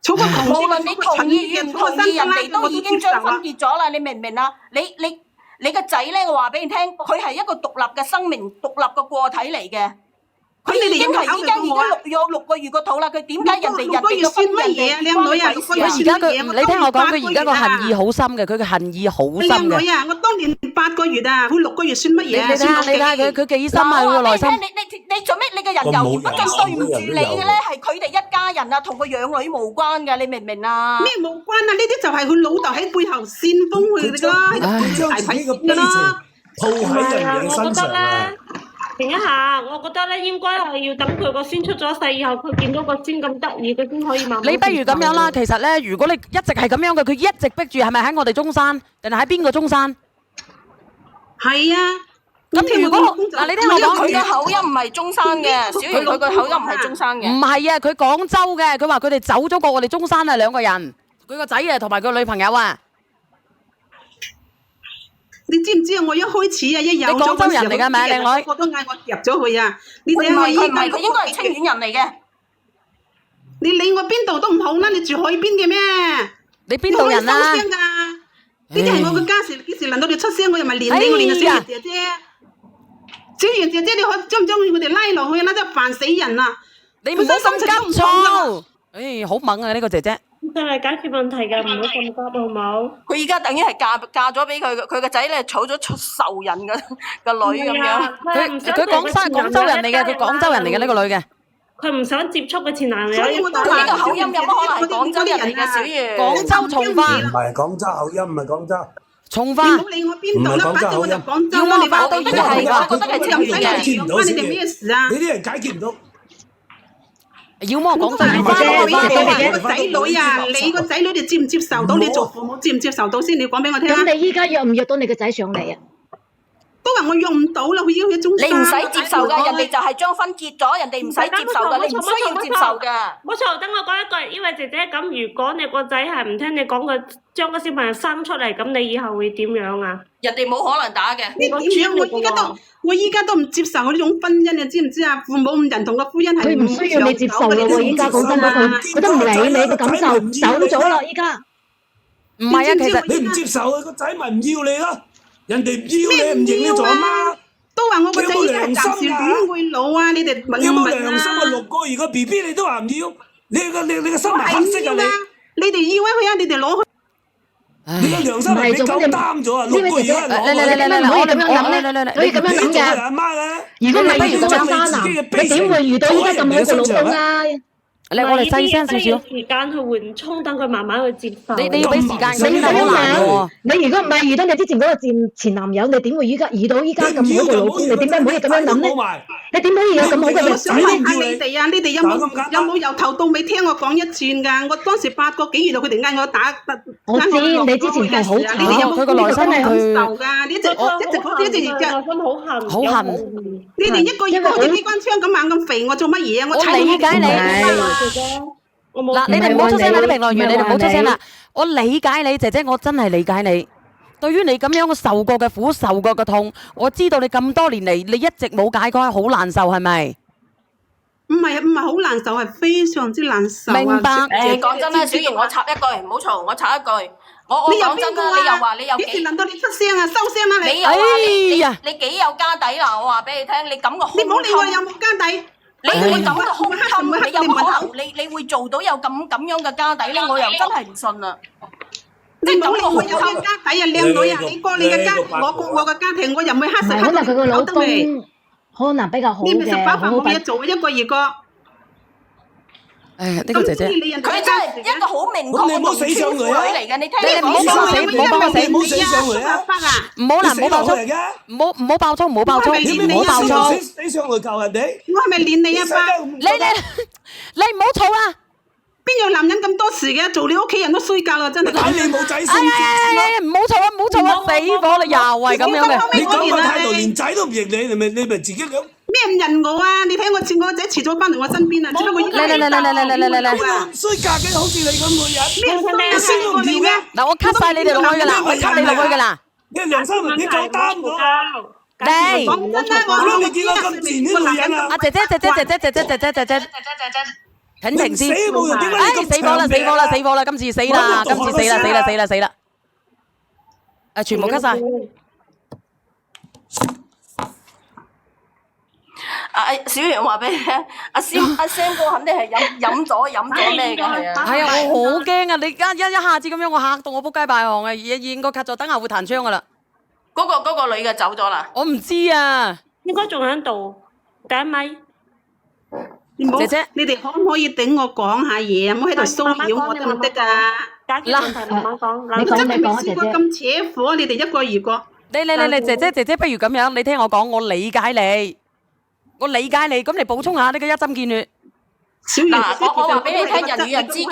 儲個窮啲。無論你同意與唔同意，人哋都已經將婚結咗啦，你明唔明啊？你個仔咧，我話俾你聽，佢係一個獨立嘅生命、獨立嘅個體嚟嘅。咁你哋有冇考慮過我啊？有6個月個肚啦，佢點解人哋6個月算乜嘢啊？靚女啊，6個月佢而家佢，算乜嘢？你聽我講，佢而家個恨意好深嘅，佢嘅恨意好深嘅。靚女啊，我當年8個月啊，佢6個月算乜嘢啊？你睇下佢幾深啊，佢個內心。你做咩？你個人猶豫不咁對唔住你嘅咧？係佢哋一家人啊，同個養女無關㗎，你明唔明啊？咩無關啊？呢啲就係佢老豆喺背後煽風佢哋啦，喺度大體個悲情套喺人哋身上啊！停一下，我覺得咧應該係要等佢個孫出咗世以後，佢見到個孫咁得意，佢先可以慢慢。你不如咁樣啦，其實咧，如果你一直係咁樣嘅，佢一直逼住係咪喺我哋中山，定係喺邊個中山？係啊。咁如果嗱，你聽我講，佢嘅口音唔係中山嘅，小圓佢個口音唔係中山嘅。唔係啊，佢廣州嘅，佢話佢哋走咗過我哋中山啊，2個人，佢個仔啊同埋佢女朋友啊。你知唔知啊？我一開始啊，一有咗你廣州人嚟㗎咪，靚女？我都嗌我入咗去啊！你睇唔係我依家佢應該係清遠人嚟嘅。你理我邊度都唔好啦！你住海邊嘅咩？你邊度人啊？收聲㗎！呢啲係我嘅家事，幾時輪到你出聲？我又唔係連你，我連個小圓姐姐。小圓姐姐，你可中唔中意佢哋拉落去啦？真係煩死人啦！你唔好咁急躁。誒，好猛啊！呢個姐姐。真係解決問題㗎，唔好咁急好冇？佢而家等於係嫁咗俾佢個仔咧，娶咗出仇人嘅女咁樣。佢廣州人嚟嘅，佢廣州人嚟嘅呢個女嘅。佢唔想接觸嘅前男友。佢呢個口音有乜可能係廣州人嚟嘅？小圓。廣州從化。唔係廣州口音，唔係廣州。從化。你唔好理我邊度啦，反正我就廣州啦。你話到而家係，我覺得係清遠嘅，關你哋咩事啊？你啲人解決唔到。要麼廣州你話，個仔女啊，你個仔女哋接唔接受到？你做父母接唔接受到先？你講俾我聽啊！咁你依家約唔約到你個仔上嚟啊？都話我約唔到啦，佢要去中山。你唔使接受㗎，人哋就係將婚結咗，人哋唔使接受㗎，你唔需要接受㗎。冇錯，等我講一句，因為姐姐咁，如果你個仔係唔聽你講嘅，將個小朋友生出嚟，咁你以後會點樣啊？人哋冇可能打嘅。你點樣？我依家都唔接受佢呢種婚姻，你知唔知啊？父母唔認同嘅婚姻係佢唔需要你接受咯喎！依家講真嗰句，佢都唔理你嘅感受，走咗啦！依家唔係啊，其實你唔接受佢個仔咪唔要你咯，人哋唔要你唔認你做阿媽。都話我個仔依家暫時點會老啊？你哋問有冇我問良心啊？6個月個 BB 你都話唔要，你個心係黑色啊你！你哋要啊佢啊！你哋攞去。你個良心係俾狗擔咗啊！6個月嚟，可以咁樣諗，可以咁樣諗嘅。如果唔係不如咁生啊，你點會遇到依家咁好嘅老公啊？我哋細聲少少。要時間去緩衝，等佢慢慢去接受。你要俾時間佢，你好難喎。你如果唔係遇到你之前嗰個前男友，你點會遇到依家咁好嘅老公？你點解唔可以咁樣諗咧？你點可以有咁好嘅老想問下你哋啊，你哋有冇由頭到尾聽我講一轉㗎？我當時8個幾月度，佢哋嗌我打。我知你之前係好慘，你哋有冇佢個內心係感受㗎？你一直好心好恨。好恨。你哋一個一個好似機關槍咁猛咁肥，我做乜嘢啊？我理解你。嗱，你哋唔好出聲啦，啲評論員，你哋唔好出聲啦。我理解你，姐姐，我真係理解你。對於你咁樣受過嘅苦、受過嘅痛，我知道你咁多年嚟，你一直冇解開，好難受，係咪？唔係好難受，係非常之難受。明白。講真啦，小瑩，我插一句，唔好嘈，我插一句。我講真啦，你又話你有幾？幾時輪到你出聲啊？收聲啦你！你又話你幾有家底啦？我話俾你聽，你咁個胸襟。你唔好理我有冇家底。你會咁嘅胸襟，你有冇可能你會做到有咁樣嘅家底咧？我又真係唔信啦！你唔好理我有嘅家底啊，靚女啊！你過你嘅家，我過我嘅家庭，我又唔會黑實黑。可能佢個老公可能比較好嘅，你咪食飽飯冇嘢做一個月個。呢個姐姐，佢真係一個好明確嘅農村婦女嚟嘅。你聽你唔好幫我死，唔好幫我死，唔好死上嚟啊！唔好啦，唔好爆粗，唔好爆粗，唔好爆粗，唔好爆粗。死上嚟救人哋，我係咪練你啊爸？你唔好嘈啊！邊有男人咁多事嘅？做你屋企人都衰格啦，真係。睇你冇仔先。唔好嘈啊！唔好嘈啊！死火啦！又係咁樣嘅。你咁嘅態度，連仔都唔認你，你咪自己咁。咩唔認我啊？你睇我個仔遲早翻嚟我身邊啊！只不過依家嚟，衰格嘅，好似你咁嘅人，咩先都唔要嘅。嗱，我 cut 晒你哋落去噶啦，我 cut 你落去噶啦。你良心，你夠膽我？嚟，講真啦，我你見到咁賤啲女人啊！阿姐姐，停停先。死冇人，點解你咁死火啦！今次死啦！死啦！全部 cut 晒。小楊話俾你聽，阿 Sam 哥肯定係飲咗咩㗎？係啊，係啊，我好驚啊！你而家一下子咁樣，我嚇到我仆街敗行啊！應該 cut 咗，等下會彈槍噶啦。嗰個女嘅走咗啦。我唔知啊，應該仲喺度，緊咪？姐姐，你哋可唔可以頂我講下嘢？唔好喺度騷擾我得唔得㗎？解決問題慢慢講。你講真係未試姐姐。過咁扯火，你哋一個二個。你姐姐，不如咁樣，你聽我講，我理解你，咁你補充下呢個一針見血。嗱，我話俾你聽，人與人之間，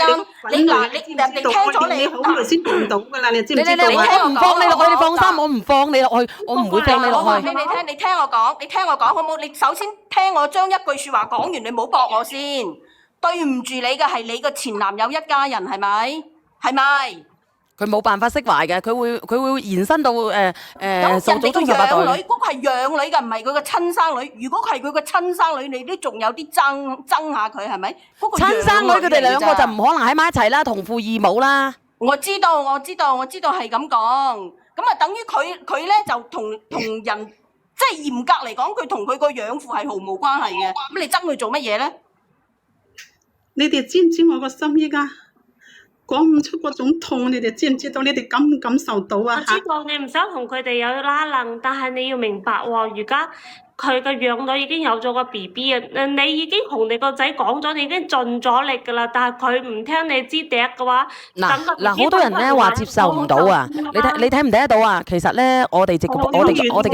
你人哋聽咗你好耐先見到㗎啦，你知唔知道啊？我唔放你落去，你放心，我唔放你落去，我唔會放你我話落去。俾你聽，你聽我講好唔好？你首先聽我將一句説話講完，你唔好駁我先。對唔住你嘅係你個前男友一家人，係咪？係咪？佢冇辦法釋懷嘅，佢會延伸到受祖宗十八代。嗰個係養女嘅，唔係佢個親生女。如果佢係佢個親生女，你都仲有啲憎下佢，係咪？親生女佢哋兩個就唔可能喺埋一齊啦，同父異母啦。我知道係咁講。咁啊，等於佢咧就同人，即係嚴格嚟講，佢同佢個養父係毫無關係嘅。咁你憎佢做乜嘢咧？你哋知唔知我個心依家講唔出嗰種痛？你哋知唔知道？你哋感唔感受到啊？我知道你唔想同佢哋有拉楞，但係你要明白喎，而家佢個養女已經有咗個 BB 啊！你已經同你個仔講咗，你已經盡咗力㗎啦，但係佢唔聽你支笛嘅話，嗱，好多人咧話接受唔到啊！你睇唔睇得到啊？其實咧，我哋嘅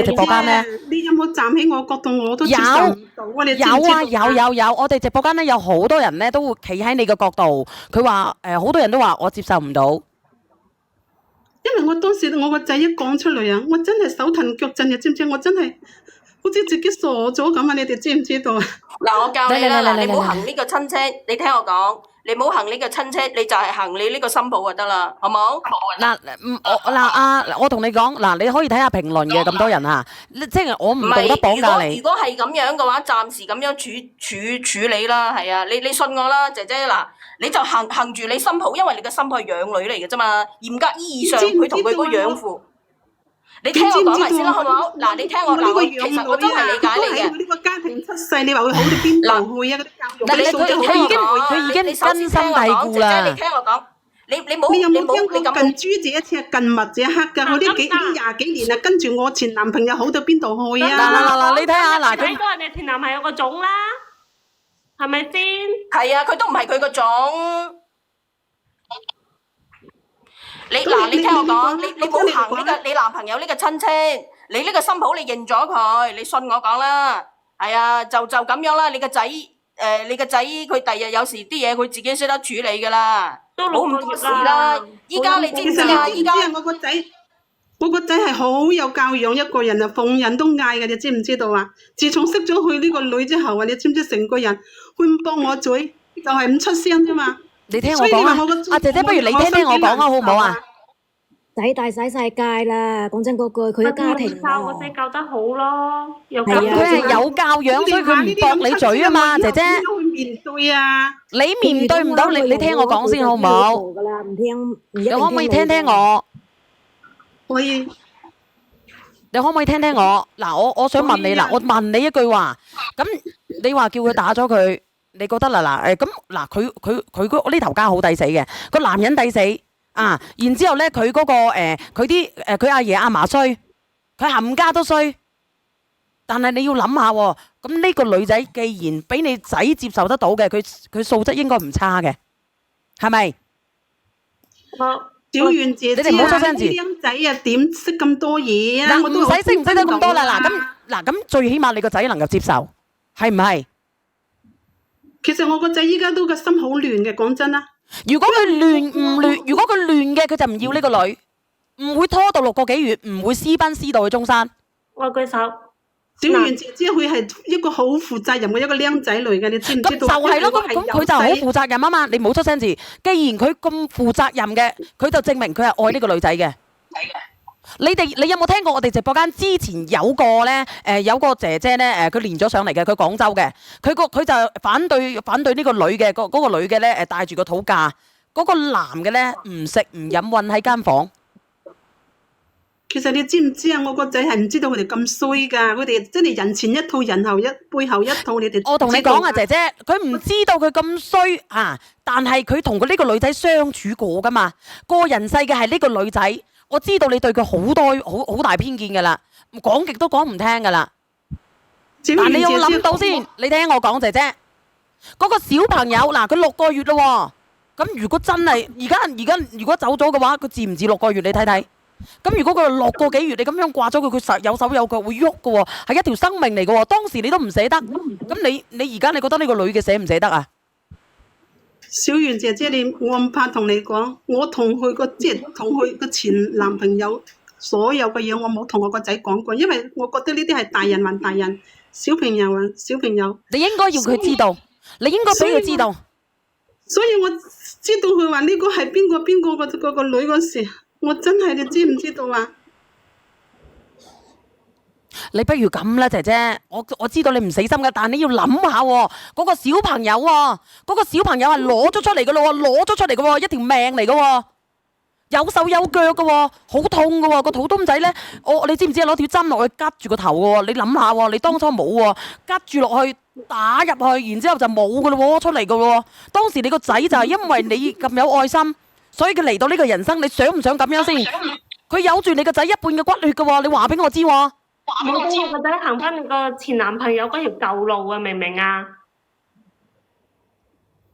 直播間咧，你有冇站喺我角度？我都接受唔到啊！你知唔知道有，我哋直播間咧有好多人咧都會企喺你嘅角度，佢話好多人都話我接受唔到，因為我當時我個仔一講出嚟啊，我真係手騰腳震，你知唔知？我真係好似自己傻咗咁啊！你哋知唔知道啊？嗱，我教你啦，嗱，你唔好行呢個親戚，你聽我講，你唔好行呢個親戚，你就係行你呢個新抱就得啦，好冇？我同你講，嗱，你可以睇下評論嘅咁多人啊，即係我唔道德綁架你。如果係咁樣嘅話，暫時咁樣處理啦，係啊，你信我啦，姐姐嗱，你就行住你新抱，因為你個新抱係養女嚟嘅啫嘛，嚴格意義上佢同佢個養父。你聽我講埋先啦，好唔好？嗱，你聽我講，其實我真係理解你嘅。呢個家庭出世，你話會好到邊度去啊？嗰啲教育，佢已經根深蒂固啦。你聽我講，你有冇聽過近朱者赤，近墨者黑㗎？我呢廿幾年啊，跟住我前男朋友好到邊度去啊？嗱，你睇下嗱，睇到人哋前男朋友個種啦，係咪先？係啊，佢都唔係佢個種。你聽我講，你冇行呢個你男朋友呢個親戚，你呢個新抱你認咗佢，你信我講啦，係啊，就咁樣啦。你個仔佢第日有時啲嘢佢自己識得處理噶啦，都冇咁多事啦。依家你知唔知啊？依家我個仔係好有教養一個人啊，逢人都嗌嘅，你知唔知道啊？自從識咗佢呢個女之後啊，你知唔知成個人佢唔駁我嘴，就係唔出聲啫嘛。你聽我講啊，阿姐姐，不如你聽我講啊，好唔好啊？仔大洗晒界啦，講真嗰句，佢嘅家庭教個仔教得好咯，咁佢係有教養，所以佢唔駁你嘴啊嘛，姐姐。面對啊，你面對唔到，你聽我講先好唔好？你可唔可以聽聽我？可以。你可唔可以聽聽我？嗱，我想問你啦，我問你一句話，咁你話叫佢打咗佢。你覺得啦咁嗱佢呢頭家好抵死嘅，個男人抵死啊！然之後咧佢嗰個佢阿爺阿嫲衰，佢冚家都衰。但係你要諗下喎，咁呢個女仔既然俾你仔接受得到嘅，佢素質應該唔差嘅，係咪？小袁姐姐，你哋唔好出聲字。僆仔啊，點識咁多嘢啊？嗱，唔使識唔識得咁多啦。咁最起碼你個仔能夠接受，係唔係？其實我個仔依家都個心好亂嘅，講真啦。如果佢如果佢亂嘅，佢就唔要呢個女，唔會拖到6個幾月，唔會私奔私到去中山。我舉手。小袁姐姐佢係一個好負責任嘅一個僆仔嚟嘅，你知唔知道？咁就係咯，咁佢就好負責任啊嘛。你冇出聲字，既然佢咁負責任嘅，佢就證明佢係愛呢個女仔嘅。你有冇聽過我哋直播間之前有個咧？有個姐姐咧，佢連咗上嚟嘅，佢廣州嘅，佢就反對呢個女嘅，嗰個女嘅咧，帶住個肚嫁，嗰個男嘅咧唔食唔飲，韞喺間房。其實你知唔知啊？我個仔係唔知道佢哋咁衰㗎，佢哋真係人前一套，人後背後一套。你哋我同你講啊，姐姐，佢唔知道佢咁衰啊，但係佢同佢呢個女仔相處過㗎嘛。個人世嘅係呢個女仔，我知道你對佢好大偏見㗎啦，講極都講唔聽㗎啦。但你要諗到先，你聽我講，姐姐，嗰個小朋友嗱，佢6個月咯喎，咁如果真係而家如果走咗嘅話，佢治唔治6個月？你睇睇。咁如果佢6個幾月，你咁樣掛咗佢，佢實有手有腳會喐嘅喎，係一條生命嚟嘅喎。當時你都唔捨得，咁你而家你覺得呢個女嘅捨唔捨得啊？小圓姐姐，我唔怕同你講，我同佢個前男朋友所有嘅嘢，我冇同我個仔講過，因為我覺得呢啲係大人還大人，小朋友還小朋友。你應該要佢知道，你應該俾佢知道。所以我知道佢話呢個係邊個個女嗰時。我真係你知唔知道啊？你不如咁啦，姐姐，我知道你唔死心嘅，但係你要諗下喎，嗰個小朋友喎，嗰個小朋友係攞咗出嚟嘅咯喎，攞咗出嚟嘅喎，一條命嚟嘅喎，有手有腳嘅喎，好痛嘅喎，個肚墩仔咧，你知唔知攞條針落去拮住個頭嘅喎？你諗下喎，你當初冇喎，拮住落去打入去，然之後就冇嘅咯喎，出嚟嘅喎。當時你個仔就係因為你咁有愛心。所以佢嚟到呢個人生，你想唔想咁樣先？佢有住你個仔一半嘅骨血嘅喎，你話俾我知喎。我幫我個仔行翻你個前男朋友嗰條舊路啊，明唔明啊？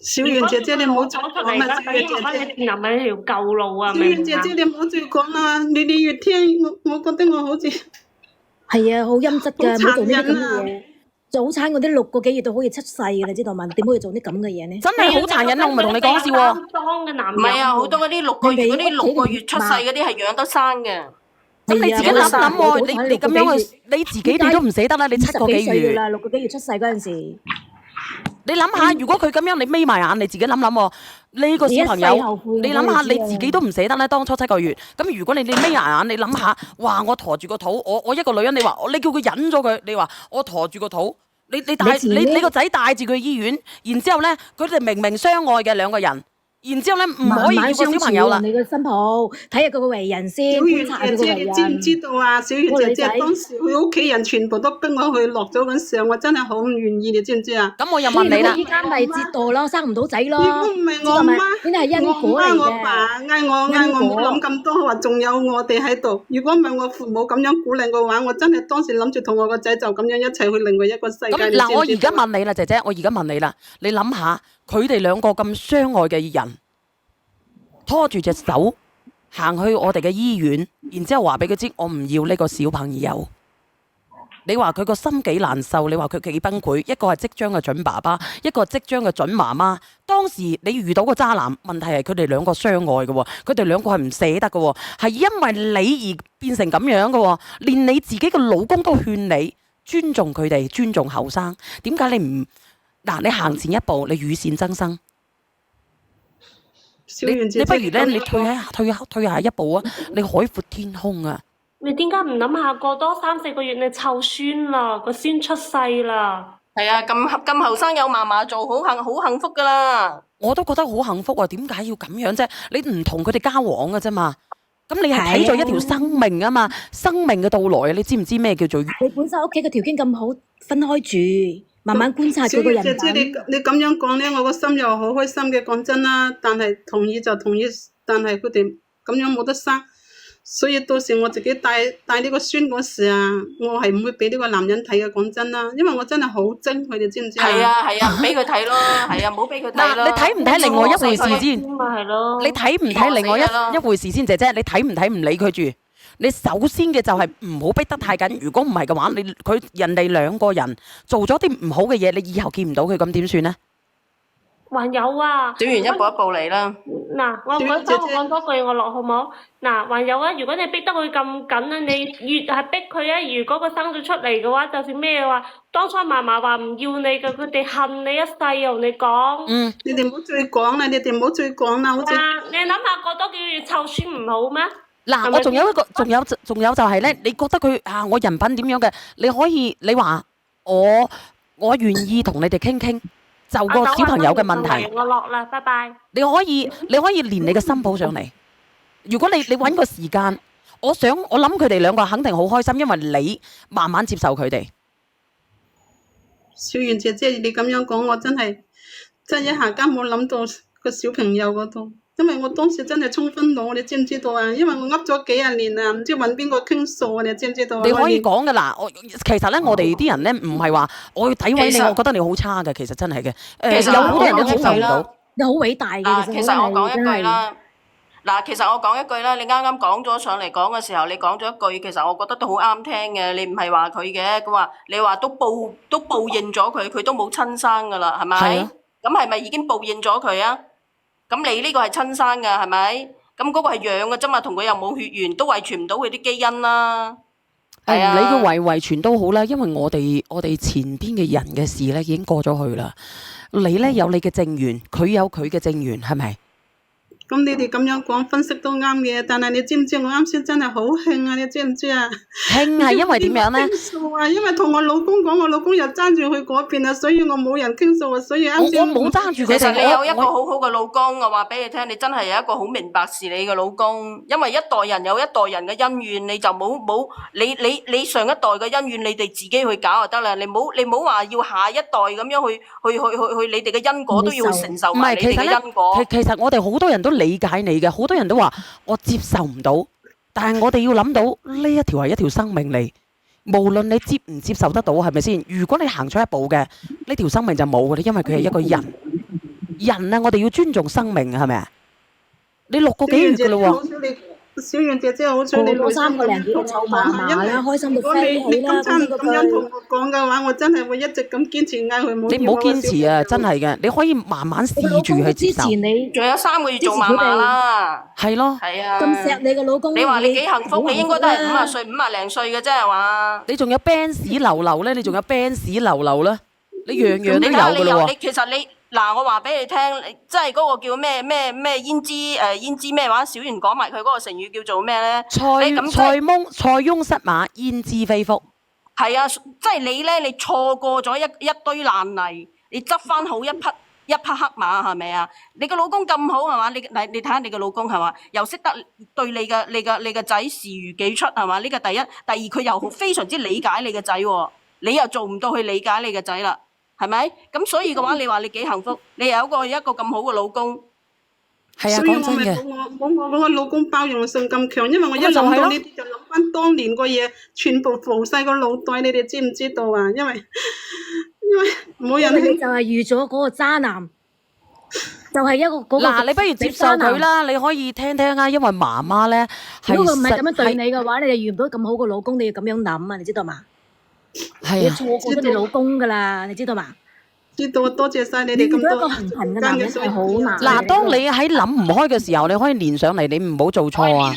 小圓姐姐，你唔好再講啦！小圓姐姐，你前男朋友條舊路啊，明唔明啊？小圓姐姐，你唔好再講啦！你越聽，我覺得我好似係啊，好陰質㗎，唔好做呢啲咁嘅嘢。早產嗰啲6個幾月都可以出世嘅，你知道嘛？點可以做啲咁嘅嘢呢？真係好殘忍啊！我唔係同你講笑喎。唔係啊，好多嗰啲6個月出世嗰啲係養得生嘅。咁你自己諗諗喎，你咁樣去，你自己你都唔捨得啦！你7個幾月啦，6個幾月出世嗰陣時。你諗下，如果佢咁樣，你眯埋眼，你自己諗諗喎。呢個小朋友，你諗下你自己都唔捨得咧。當初7個月，咁如果你眯埋眼，你諗下，哇！我陀住個肚，我一個女人，你話你叫佢忍咗佢，你話我陀住個肚，你個仔帶住佢去醫院，然之後咧，佢哋明明相愛嘅2個人。然之後咧，唔可以要個小朋友啦。你個新抱睇下佢個為人先，觀察佢個為人。你知唔知道啊？小圓姐姐當時佢屋企人全部都跟我去落咗嗰時候，我真係好唔願意，你知唔知啊？咁我又問你啦。依家咪折墮咯，生唔到仔咯。如果唔係我媽，呢啲係因果嚟嘅。我爸嗌我唔好諗咁多，話仲有我哋喺度。如果唔係我父母咁樣鼓勵嘅話，我真係當時諗住同我個仔就咁樣一齊去另外一個世界。咁嗱，我而家問你啦，姐姐，我而家問你啦，你諗下佢哋2個咁相愛嘅人。拖住隻手行去我哋嘅醫院，然之後話俾佢知我唔要呢個小朋友。你話佢個心幾難受，你話佢幾崩潰。一個係即將嘅準爸爸，一個係即將嘅準媽媽。當時你遇到個渣男，問題係佢哋2個相愛嘅喎，佢哋2個係唔捨得嘅喎，係因為你而變成咁樣嘅喎。連你自己嘅老公都勸你尊重佢哋，尊重後生。點解你唔你行前一步，你與善爭生？你不如咧，你退下一步啊！你海闊天空啊！你點解唔諗下過多3-4個月你湊孫啦，個孫出世啦？係啊，咁後生有嫲嫲做，好幸福噶啦！我都覺得好幸福啊！點解要咁樣啫？你唔同佢哋交往嘅啫嘛。咁你係睇咗一條生命啊嘛，生命嘅到來啊！你知唔知咩叫做？你本身屋企嘅條件咁好，分開住。慢慢觀察佢個人品。小姐姐，你咁樣講咧，我個心又好開心嘅。講真啦，但係同意就同意，但係佢哋咁樣冇得生，所以到時我自己帶呢個孫嗰時啊，我係唔會俾呢個男人睇嘅。講真啦，因為我真係好憎佢哋，知唔知啊？係啊，唔俾佢睇咯，係啊，唔好俾佢睇咯。你睇唔睇另外一回事先？你睇唔睇另外一回事先，姐姐？你睇唔睇唔理佢住？你首先嘅就係唔好逼得太緊，如果唔係嘅話，人哋2個人做咗啲唔好嘅嘢，你以後見唔到佢，咁點算呢？還有啊，小圓一步一步嚟啦。嗱，我講多句我落好冇？嗱，還有啊，如果你逼得佢咁緊啊，你越係逼佢啊，如果佢生咗出嚟嘅話，就算咩話，當初嫲嫲話唔要你嘅，佢哋恨你一世啊！同你講。你哋唔好再講啦，你哋唔好再講啦，好似。你諗下過多幾個月湊孫唔好咩？嗱，我仲有一個，仲有就係咧，你覺得佢我人品點樣嘅？你話我願意同你哋傾傾，就個小朋友嘅問題。我落啦，拜拜。你可以連你嘅新抱上嚟。如果你揾個時間，我諗佢哋兩個肯定好開心，因為你慢慢接受佢哋。小袁姐姐，你咁樣講，我真係一下間冇諗到個小朋友嗰度，因為我當時真係衝昏腦，你知唔知道啊？因為我噏咗幾廿年啊，唔知揾邊個傾訴啊，你知唔知道啊？你可以講噶啦，其實咧，我哋啲人咧唔係話我要詆毀你，我覺得你好差嘅，其實真係嘅。其實有好多人都接受唔到。你好偉大嘅，其實我講一句啦。嗱，其實我講一句啦，你啱啱講咗上嚟講嘅時候，你講咗一句，其實我覺得都好啱聽嘅。你唔係話佢嘅，咁話你話都報應咗佢，佢都冇親生噶啦，係咪？係啊。咁係咪已經報應咗佢啊？咁你呢個係親生嘅，係咪？咁嗰個係養嘅啫嘛，同佢又冇血緣，都遺傳唔到佢啲基因啦。唔理佢遺傳都好啦，因為我哋前邊嘅人嘅事咧已經過咗去啦。你咧有你嘅正緣，佢有佢嘅正緣，係咪？咁你哋咁樣講分析都啱嘅，但係你知唔知我啱先真係好興啊？你知唔知啊？興係因為點樣咧？傾訴啊，因為同我老公講，我老公又爭住去嗰邊啊，所以我冇人傾訴啊，所以啱先我冇爭住佢哋。其實你有一個好好嘅老公，我話俾你聽，你真係有一個好明白事理嘅老公，因為一代人有一代人嘅恩怨，你就冇你上一代嘅恩怨，你哋自己去搞就得啦，你冇話要下一代咁樣去，你哋嘅因果都要承受埋你哋嘅因果。其實我哋好多人都理解你嘅，好多人都話我接受唔到，但係我哋要諗到呢一條係一條生命嚟，無論你接唔接受得到，係咪先？如果你行錯一步嘅，呢條生命就冇嘅啦，因為佢係一個人。人啊，我哋要尊重生命，係咪啊？你6個幾月噶啦喎。小袁姐姐好彩你過3個零幾個湊嫲嫲啦，開心到飛起啦！咁樣同我講嘅話，我真係會一直咁堅持嗌佢冇。你唔好堅持啊！真係嘅，你可以慢慢試住去接受。仲有3個月做嫲嫲啦。係咯。係啊。咁錫你嘅老公。你話你幾幸福？你應該都係50歲、50零歲嘅啫，係嘛？你仲有 Benz 流流咧？你仲有 Benz 流流咧？你樣樣都有㗎啦喎。其實你。嗱，我話俾你聽，即係嗰個叫咩胭脂咩話？小袁講埋佢嗰個成語叫做咩咧？塞翁失馬，焉知非福。係啊，即係你咧，你錯過咗一堆爛泥，你執翻好一匹黑馬，係咪啊？你個老公咁好係嘛？你睇下你個老公係嘛？又識得對你嘅仔視如己出係嘛？呢個第一，第二佢又非常之理解你嘅仔喎，你又做唔到去理解你嘅仔啦。係咪？咁所以嘅話，你話你幾幸福？你有一個咁好嘅老公。係啊，所以講真嘅。我個老公包容性咁強，因為我一諗到呢啲就諗翻當年個嘢，全部浮晒個腦袋，你哋知唔知道啊？因為冇人。你就係遇咗嗰個渣男，就係一個嗰個。嗱，你不如接受佢啦，你可以聽聽啊，因為媽媽咧係。如果佢唔係咁樣對你嘅話，你就遇唔到咁好嘅老公，你要咁樣諗啊，你知道嘛？係啊，錯過咗你老公噶啦，你知道嘛？知道，多謝晒你哋咁多。一個紅塵嘅男人係好難。嗱，當你喺諗唔開嘅時候，你可以連上嚟，你唔好做錯啊！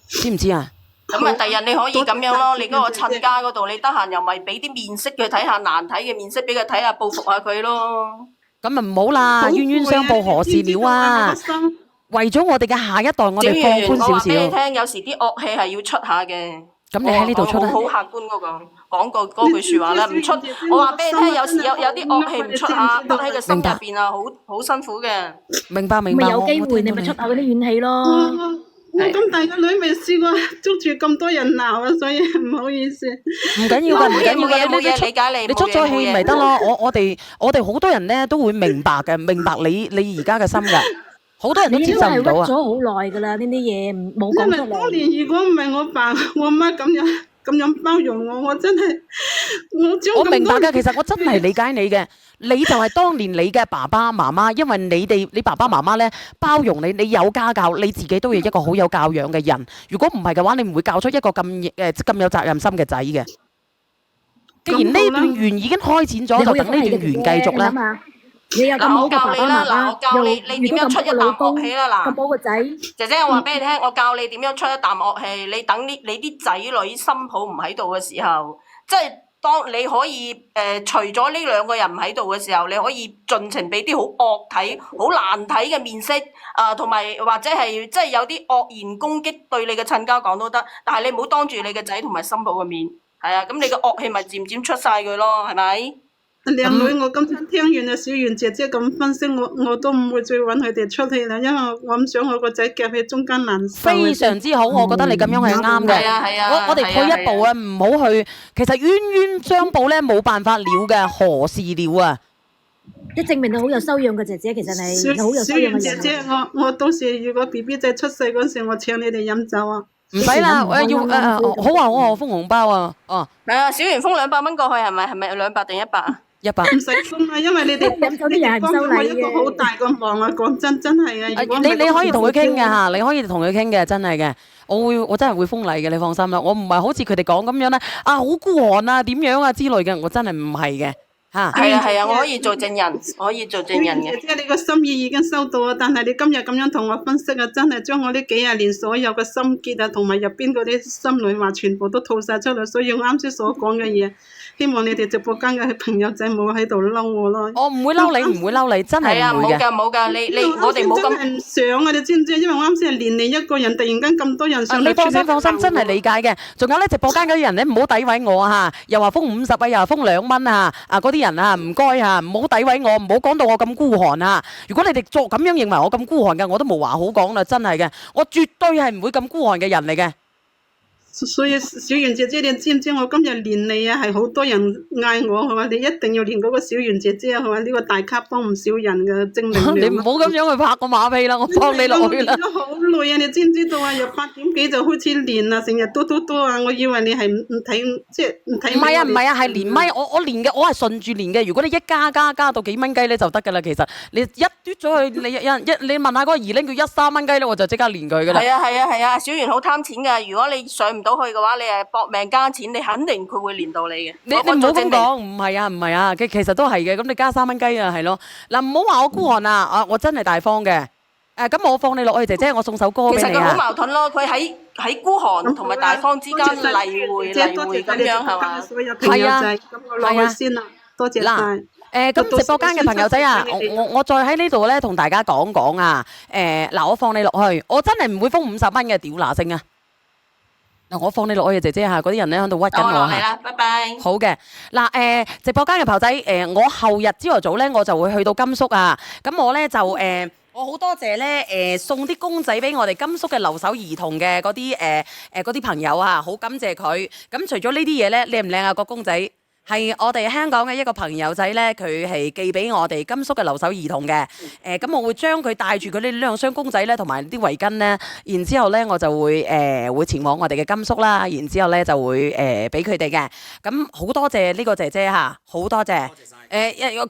知唔知啊？咁啊，第日你可以咁樣咯，你嗰個親家嗰度，你得閒又咪俾啲面色佢睇下，難睇嘅面色俾佢睇下，報復下佢咯。咁啊唔好啦，冤冤相報何時了啊！為咗我哋嘅下一代，我哋放寬少少。我話俾你聽，有時啲惡氣係要出下嘅。咁你喺呢度出啊？好客觀嗰個講過嗰句説話啦，唔出。我話俾你聽，有時有啲惡氣唔出下，得喺個心入邊啊，好辛苦嘅。明白。咪有機會你咪出下嗰啲怨氣咯。我咁大個女未試過捉住咁多人鬧啊，所以唔好意思。唔緊要㗎，唔緊要㗎，冇嘢理解你。你出咗氣咪得咯？我哋好多人咧都會明白嘅，明白你而家嘅心㗎。好多人都接受唔到啊！你都係屈咗好耐㗎啦，呢啲嘢冇講出嚟。因為當年如果唔係我爸我媽咁樣包容我真係我明白㗎。其實我真係理解你嘅，你就係當年你嘅爸爸媽媽，因為你爸爸媽媽咧包容你，你有家教，你自己都係一個好有教養嘅人。如果唔係嘅話，你唔會教出一個咁有責任心嘅仔嘅。既然呢段緣已經開展咗，就等呢段緣繼續啦。你有咁好嘅爸爸媽媽，我教你點樣出一啖惡氣啦！嗱，咁好個仔，姐姐，我話俾你聽，我教你點樣出一啖惡氣。你等你啲仔女新抱唔喺度嘅時候，即係當你可以除咗呢2個人唔喺度嘅時候，你可以盡情俾啲好惡睇、好難睇嘅面色同埋或者係即係有啲惡言攻擊對你嘅親家講都得，但係你唔好當住你嘅仔同埋新抱嘅面，係啊，咁你嘅惡氣咪漸漸出晒佢咯，係咪？靚女，我今次聽完阿小圓姐姐咁分析，我都唔會再揾佢哋出去啦，因為我唔想我個仔夾喺中間難受。非常之好，我覺得你咁樣係啱嘅。係啊，我哋退一步啊，唔好去。其實冤冤相報咧，冇辦法了嘅，何時了啊？即證明你好有修養嘅姐姐，其實你好有修養嘅人。姐姐，我到時如果 BB 仔出世嗰時，我請你哋飲酒啊！唔使啦，好啊，我封紅包啊，哦。係啊，小圓封200蚊過去係咪200定100啊？100。唔使封啊，因為你哋飲酒啲人唔收禮嘅。我一個好大個忙啊，講真係啊。你可以同佢傾嘅嚇，你可以同佢傾嘅，真係嘅。我真係會封禮嘅，你放心啦。我唔係好似佢哋講咁樣咧，好孤寒啊，點樣啊之類嘅，我真係唔係嘅。係啊，我可以做證人，嘅。姐姐，你個心意已經收到啊，但係你今日咁樣同我分析啊，真係將我呢幾廿年所有嘅心結啊，同埋入邊嗰啲心裏話，全部都吐晒出嚟。所以我啱先所講嘅嘢，希望你哋直播間嘅朋友仔冇喺度嬲我咯。我唔會嬲你，唔會嬲你，真係唔會嘅。冇㗎，我哋冇咁。真係唔想啊！你知唔知？因為我啱先係連你一個人，突然間咁多人上嚟。你放心，真係理解嘅。仲有咧，直播間嗰啲人咧，唔好詆毀我啊！又話封50啊，又話封2蚊啊！嗰啲人啊，唔該啊，唔好詆毀我，唔好講到我咁孤寒啊！如果你哋咁樣認為我咁孤寒嘅，我都冇話好講啦，真係嘅，我絕對係唔會咁孤寒嘅人嚟嘅。所以小圓姐姐，你知唔知我今日連你啊，係好多人嗌我，係嘛？你一定要連嗰個小圓姐姐，係嘛？呢個大咖幫唔少人嘅正能量。你唔好咁樣去拍個馬屁啦，我幫你落去啦。練咗好耐啊！你知唔知道啊？由8點幾就開始練啦，成日嘟啊！我以為你係唔睇，即係唔睇。唔係啊，係連咪，我練嘅，我係順住練嘅。如果你一加到幾蚊雞咧就得㗎啦。其實你一嘟咗去，你問下嗰個二拎叫3蚊雞咧，我就即刻練佢㗎啦。係啊，小圓好貪錢㗎。如果你上唔到去嘅話，你係搏命加錢，你肯定佢會連到你嘅。你唔好咁講，唔係啊，其實都係嘅。咁你加3蚊雞啊，係咯。嗱，唔好話我孤寒啊，我真係大方嘅。咁我放你落去，姐姐，我送首歌俾你啊。其實佢好矛盾咯，佢喺孤寒同埋大方之間嚟回咁樣係嘛？係啊，咁我落去先啦，多謝晒。咁直播間嘅朋友仔啊，我再喺呢度咧同大家講講啊。嗱，我放你落去，我真係唔會封50蚊嘅，屌嗱聲啊！嗱，我放你落去，姐姐嚇，嗰啲人咧喺度屈緊我嚇。係啦，拜拜。好嘅，嗱，直播間嘅朋友仔，我後日朝頭早咧，我就會去到甘肅啊。咁我咧就我好多謝咧送啲公仔俾我哋甘肅嘅留守兒童嘅嗰啲朋友啊，好感謝佢。咁除咗呢啲嘢咧，靚唔靚啊個公仔？係我哋香港嘅一個朋友仔咧，佢係寄俾我哋甘肅嘅留守兒童嘅。咁我會將佢帶住佢呢2箱公仔咧，同埋啲圍巾咧，然之後咧我就會前往我哋嘅甘肅啦。然之後咧就會俾佢哋嘅。咁好多謝呢個姐姐嚇，好多謝。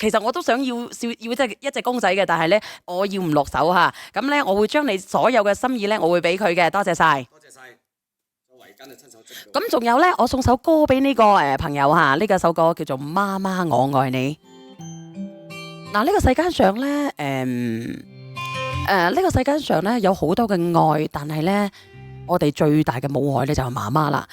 其實我都想要一隻公仔嘅，但係咧我要唔落手嚇。咁咧我會將你所有嘅心意咧，我會俾佢嘅。多謝晒。咁仲有咧，我送首歌俾呢個朋友嚇，呢個首歌叫做《媽媽我愛你》。嗱，呢個世界上咧，呢個世界上咧有好多嘅愛，但係咧，我哋最大嘅母愛咧就係媽媽啦。